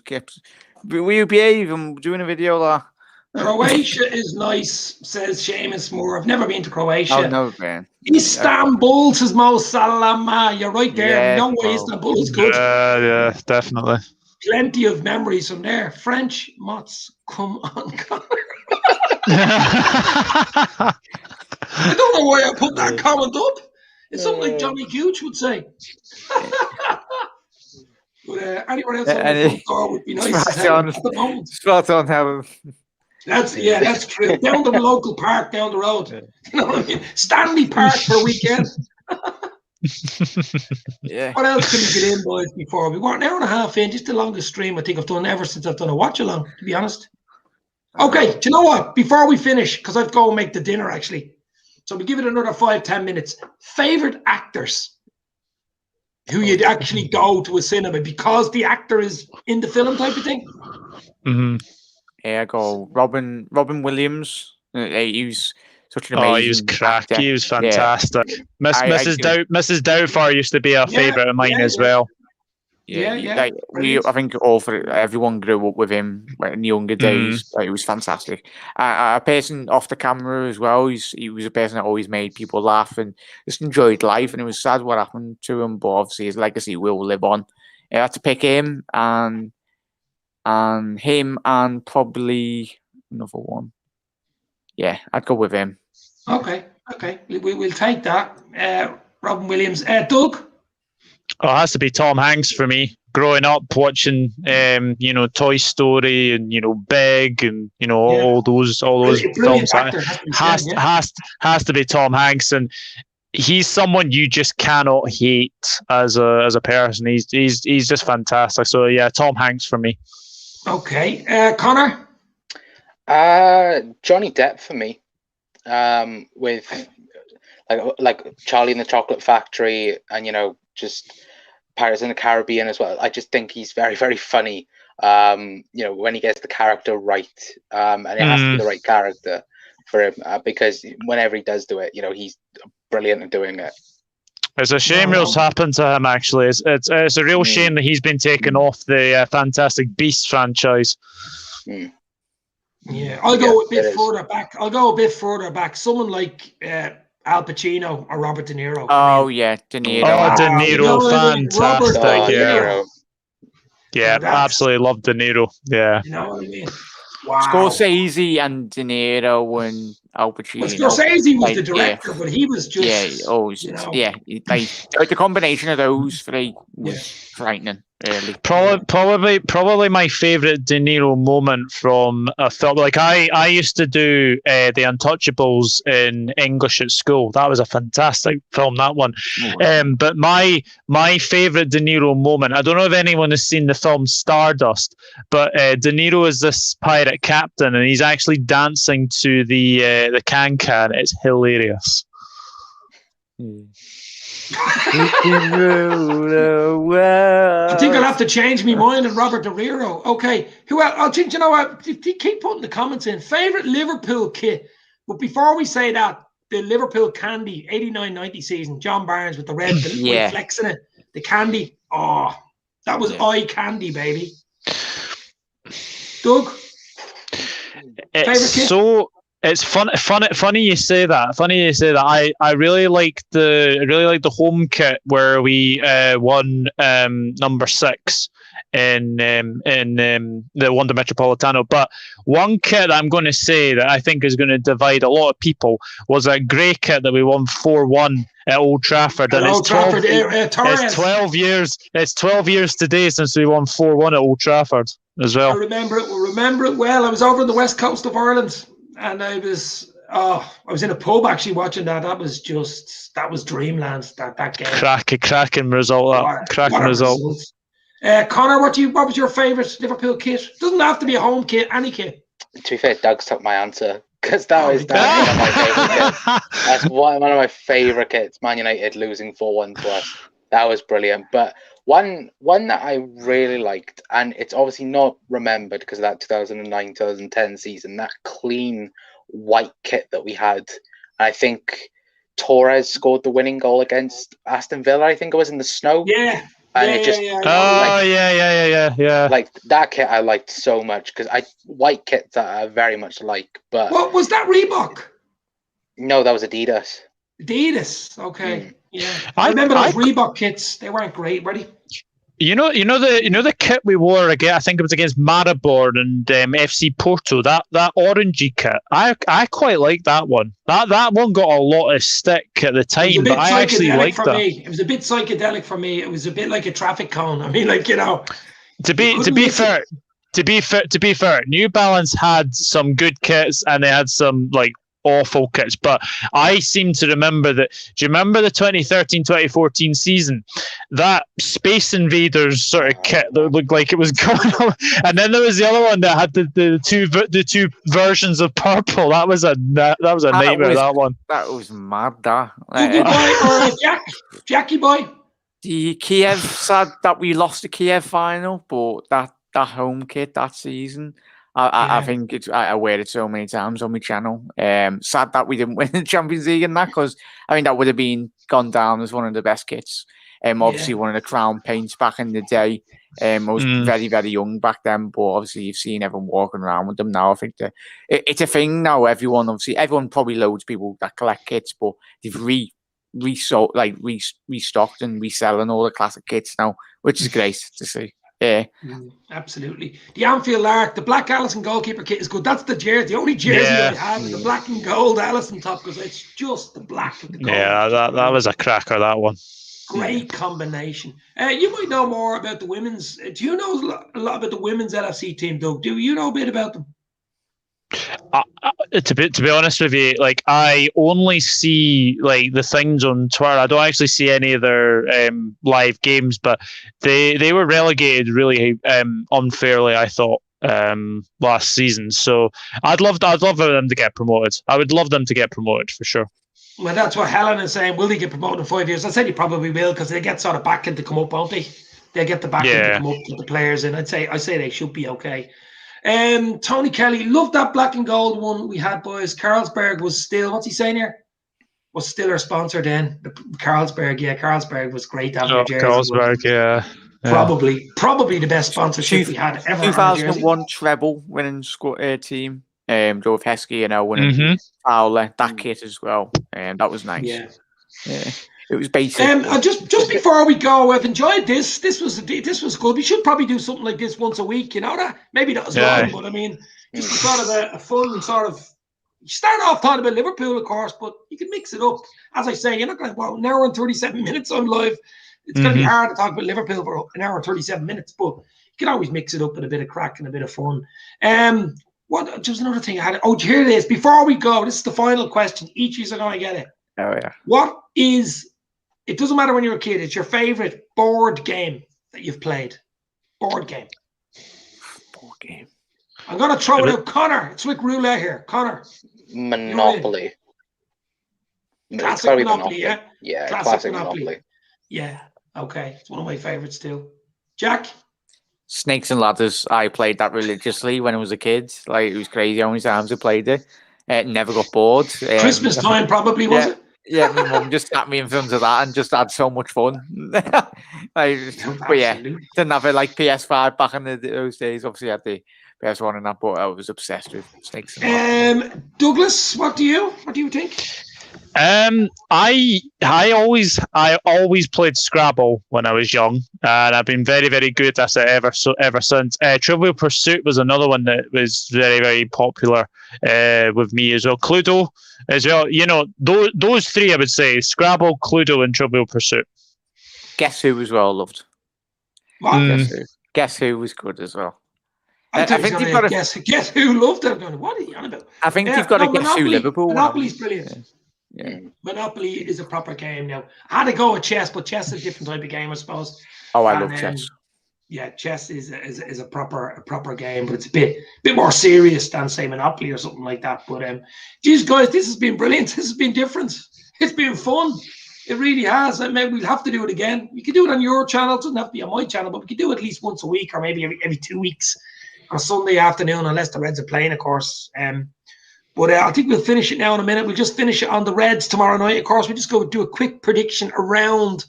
Speaker 2: Will you behave? I'm doing a video, Lark.
Speaker 1: Croatia is nice, says Seamus Moore. I've never been to Croatia.
Speaker 2: Oh, no, man.
Speaker 1: Istanbul, says Mo Salama. You're right there.
Speaker 2: Yeah,
Speaker 1: No way Istanbul is good.
Speaker 3: Yeah, definitely.
Speaker 1: Plenty of memories from there. French Mots, come on, Conor. I don't know why I put that comment up. It's something like Johnny Gooch would say. But anywhere else on the front door would be nice at the moment.
Speaker 2: Spot on, Helen.
Speaker 1: That's true. Down to the local park down the road. You know what I mean? Stanley Park for a weekend.
Speaker 2: Yeah.
Speaker 1: What else can we get in, boys, before we were an hour and a half in? Just the longest stream I think I've done ever since I've done a watch along, to be honest. Okay, do you know what? Before we finish, because I've got to make the dinner actually. So we give it another 5-10 minutes. Favorite actors who you'd actually go to a cinema because the actor is in the film type of thing?
Speaker 3: Mm-hmm.
Speaker 2: Yeah, I go Robin Williams. He was such an amazing.
Speaker 3: He was cracky.
Speaker 2: Actor.
Speaker 3: He was fantastic.
Speaker 2: Yeah.
Speaker 3: Mrs. Doubtfire used to be a favourite of mine as well.
Speaker 2: I think everyone grew up with him in younger days. It was fantastic. A person off the camera as well. He was a person that always made people laugh and just enjoyed life. And it was sad what happened to him, but obviously his legacy will live on. I had to pick him and him and probably another one. Yeah, I'd go with him.
Speaker 1: Okay. We'll take that. Robin Williams. Doug?
Speaker 3: Oh, it has to be Tom Hanks for me. Growing up watching, Toy Story and Big and all those films. Has to be Tom Hanks, and he's someone you just cannot hate as a person. He's just fantastic. So yeah, Tom Hanks for me.
Speaker 1: Okay, Conor.
Speaker 4: Johnny Depp for me. With like Charlie and the Chocolate Factory, and just Pirates in the Caribbean as well. I just think he's very, very funny. When he gets the character right, and it has to be the right character for him, because whenever he does do it, he's brilliant at doing it.
Speaker 3: It's a shame what's happened to him. Actually, it's a real shame that he's been taken off the Fantastic Beasts franchise.
Speaker 1: Yeah, I'll go a bit further back. Someone like Al Pacino or Robert De Niro.
Speaker 2: Oh yeah, De Niro.
Speaker 3: Oh, De Niro, fantastic.
Speaker 1: Niro.
Speaker 3: Yeah, absolutely love De Niro. Yeah.
Speaker 1: You know what I mean? Wow.
Speaker 2: Scorsese and De Niro and Al Pacino.
Speaker 1: Well, Scorsese was the director, but he was just
Speaker 2: the combination of those three was frightening. Really.
Speaker 3: Probably my favorite De Niro moment from a film. Like I used to do The Untouchables in English at school. That was a fantastic film, that one. But my favorite De Niro moment, I don't know if anyone has seen the film Stardust, but De Niro is this pirate captain and he's actually dancing to the can-can. It's hilarious.
Speaker 1: I think I'll have to change my mind on Robert De Niro. Okay, who else? I think, what? Keep putting the comments in. Favorite Liverpool kit. But before we say that, the Liverpool candy 89-90 season, John Barnes with the red flex in it. The candy. Oh, that was eye candy, baby. Doug?
Speaker 3: Favorite kit? It's funny you say that. I really like the home kit where we won number 6 in the Wanda Metropolitano. But one kit I'm going to say that I think is going to divide a lot of people was that grey kit that we won 4-1 at Old Trafford. And it's 12 years. It's 12 years today since we won 4-1 at Old Trafford as well.
Speaker 1: I remember it well. I was over on the west coast of Ireland. And I was I was in a pub actually watching that. That was dreamland. That game.
Speaker 3: Cracking result.
Speaker 1: What
Speaker 3: Cracking
Speaker 1: a
Speaker 3: result.
Speaker 1: Connor, what was your favourite Liverpool kit? Doesn't have to be a home kit, any kit.
Speaker 4: To be fair, Doug's took my answer because that was one of my favourite kits. That's one of my favourite kits. Man United losing 4-1 to us. That was brilliant. But one that I really liked, and it's obviously not remembered because of that 2009-2010 season, that clean white kit that we had. I think Torres scored the winning goal against Aston Villa. I think it was in the snow.
Speaker 1: Yeah.
Speaker 4: And
Speaker 1: yeah,
Speaker 4: it just
Speaker 3: yeah.
Speaker 4: like that kit I liked so much because white kits I very much like. But
Speaker 1: what was that, Reebok?
Speaker 4: No, that was Adidas.
Speaker 1: Adidas, okay, yeah. I remember those Reebok kits. They weren't great, were they?
Speaker 3: You know the kit we wore again. I think it was against Maribor and FC Porto. That orangey kit. I quite like that one. That one got a lot of stick at the time, but I actually liked that.
Speaker 1: It was a bit psychedelic for me. It was a bit like a traffic cone. I mean, like, you know.
Speaker 3: To be fair, New Balance had some good kits and they had some like awful kits, but I seem to remember that. Do you remember the 2013-2014 season? That Space Invaders sort of kit that looked like it was going on, and then there was the other one that had the two versions of purple. That was a nightmare. That one.
Speaker 2: That was mad. That
Speaker 1: Google boy or Jackie boy.
Speaker 2: The Kiev, sad that we lost the Kiev final, but that home kit that season. I think I wear it so many times on my channel. Sad that we didn't win the Champions League in that, because I mean that would have gone down as one of the best kits. Obviously one of the crown paints back in the day. I was very, very young back then, but obviously you've seen everyone walking around with them now. I think it's a thing now. Everyone probably loads of people that collect kits, but they've restocked and reselling all the classic kits now, which is great to see. Yeah,
Speaker 1: absolutely. The Anfield Lark, the black Allison goalkeeper kit is good. That's the jersey. The only jersey I have is the black and gold Allison top, because it's just the black and the gold.
Speaker 3: Yeah, that was a cracker, that one.
Speaker 1: Great combination. You might know more about the women's. Do you know a lot about the women's LFC team, Doug? Do you know a bit about them?
Speaker 3: To be honest with you, like I only see like the things on Twitter. I don't actually see any of their live games, but they were relegated really unfairly, I thought, last season. So I'd love for them to get promoted. I would love them to get promoted for sure.
Speaker 1: Well, that's what Helen is saying. Will they get promoted in 5 years? I said he probably will, because they get sort of backing to come up, won't they? They get the backing to come up with the players, and I say they should be okay. Tony Kelly, loved that black and gold one we had, boys. Carlsberg was still, what's he saying here? Was still our sponsor then. Carlsberg, Carlsberg was great to have their jersey.
Speaker 3: Carlsberg, yeah.
Speaker 1: Probably the best sponsorship we had ever.
Speaker 2: 2001 treble winning team. Joe Heskey, winning Fowler, that kit as well. That was nice. Yeah. It was basic.
Speaker 1: Just before we go, I've enjoyed this. This was good. We should probably do something like this once a week. You know that? Maybe not as long, but I mean, just sort of a fun sort of. You start off talking about Liverpool, of course, but you can mix it up. As I say, you're not going to an hour and 37 minutes on live. It's going to be hard to talk about Liverpool for an hour and 37 minutes, but you can always mix it up with a bit of crack and a bit of fun. What? Just another thing I had. Oh, here it is. Before we go, this is the final question. Each of you are going to get it.
Speaker 2: Oh yeah.
Speaker 1: What is? It doesn't matter when you're a kid. It's your favorite board game that you've played. Board game. I'm going to throw it out. Conor. It's like roulette here. Conor.
Speaker 4: Monopoly.
Speaker 1: Classic Monopoly, yeah?
Speaker 4: Yeah, classic Monopoly.
Speaker 1: Yeah, okay. It's one of my favorites too. Jack?
Speaker 2: Snakes and Ladders. I played that religiously when I was a kid. Like, it was crazy how many times I played it. Never got bored.
Speaker 1: Christmas time probably, was it?
Speaker 2: Yeah, my mum just sat me in front of that and just had so much fun. But yeah, didn't have it like PS5 back in those days. Obviously, I had the PS1 and that, but I was obsessed with Snakes and Ladders.
Speaker 1: Douglas, what do you think?
Speaker 3: I always played Scrabble when I was young, and I've been very, very good at it ever since. Trivial Pursuit was another one that was very, very popular with me as well. Cluedo as well. You know, those three I would say: Scrabble, Cluedo, and Trivial Pursuit.
Speaker 2: Guess Who as well, loved.
Speaker 1: What?
Speaker 2: Guess Who was good as well.
Speaker 1: I think
Speaker 2: you've got to
Speaker 1: guess who loved it. I'm going, what are you on about?
Speaker 2: I think you've got to guess who Liverpool.
Speaker 1: Monopoly's brilliant.
Speaker 2: Yeah.
Speaker 1: Monopoly is a proper game now. I had to go with chess, but chess is a different type of game, I suppose.
Speaker 2: Oh, I love chess.
Speaker 1: Yeah, chess is a proper game, but it's a bit more serious than say Monopoly or something like that. But geez, guys, this has been brilliant. This has been different. It's been fun. It really has. I mean, we'll have to do it again. We could do it on your channel. It doesn't have to be on my channel, but we could do it at least once a week or maybe every 2 weeks on a Sunday afternoon, unless the Reds are playing, of course. But I think we'll finish it now in a minute. We'll just finish it on the Reds tomorrow night. Of course, we'll just go do a quick prediction around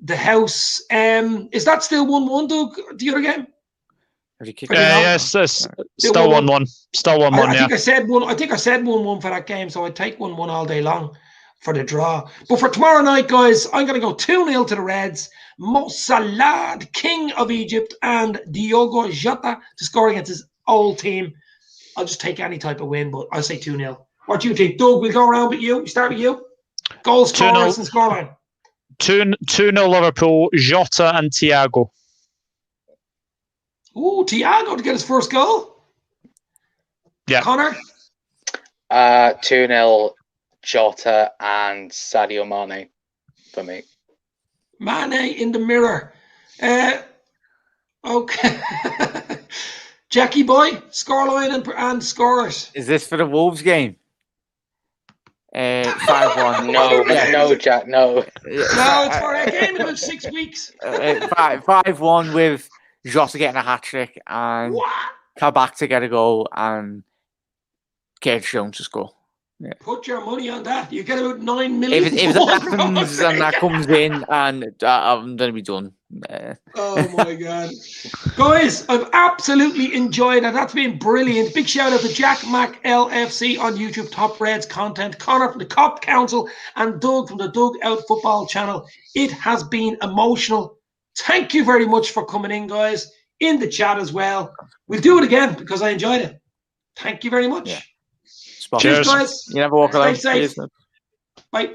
Speaker 1: the house. Is that still 1-1, Doug, the other game?
Speaker 3: Yes, still 1-1. Still 1-1,
Speaker 1: I think I said 1-1 for that game, so I'd take 1-1 all day long for the draw. But for tomorrow night, guys, I'm going to go 2-0 to the Reds. Mo Salah, king of Egypt, and Diogo Jota to score against his old team. I'll just take any type of win, but I'll say 2-0. What do you think, Doug? We'll go around with you. We start with you. Goal scorers and scoreline.
Speaker 3: 2-0 Liverpool, Jota and Thiago.
Speaker 1: Ooh, Thiago to get his first goal.
Speaker 3: Yeah.
Speaker 1: Conor?
Speaker 4: 2-0 Jota and Sadio Mane for me.
Speaker 1: Mane in the mirror. Okay. Jackie boy, scoreline and scorers.
Speaker 2: Is this for the Wolves game? 5-1.
Speaker 4: No, Jack, no.
Speaker 1: No, it's for a game in about 6 weeks.
Speaker 2: 5-1 with Jota getting a hat-trick and Kabak to get a goal and Curtis Jones to score. Yeah.
Speaker 1: Put your money on that. You get about 9 million.
Speaker 2: If that happens and that comes in, and I'm going to be done.
Speaker 1: Oh my God. Guys, I've absolutely enjoyed it. That's been brilliant. Big shout out to Jack Mac LFC on YouTube, Top Reds content, Conor from the Cop Council, and Doug from the Doug Out Football channel. It has been emotional. Thank you very much for coming in, guys, in the chat as well. We'll do it again because I enjoyed it. Thank you very much.
Speaker 2: Yeah.
Speaker 1: Cheers, guys.
Speaker 2: You never walk alone.
Speaker 1: Stay safe.
Speaker 2: Cheers.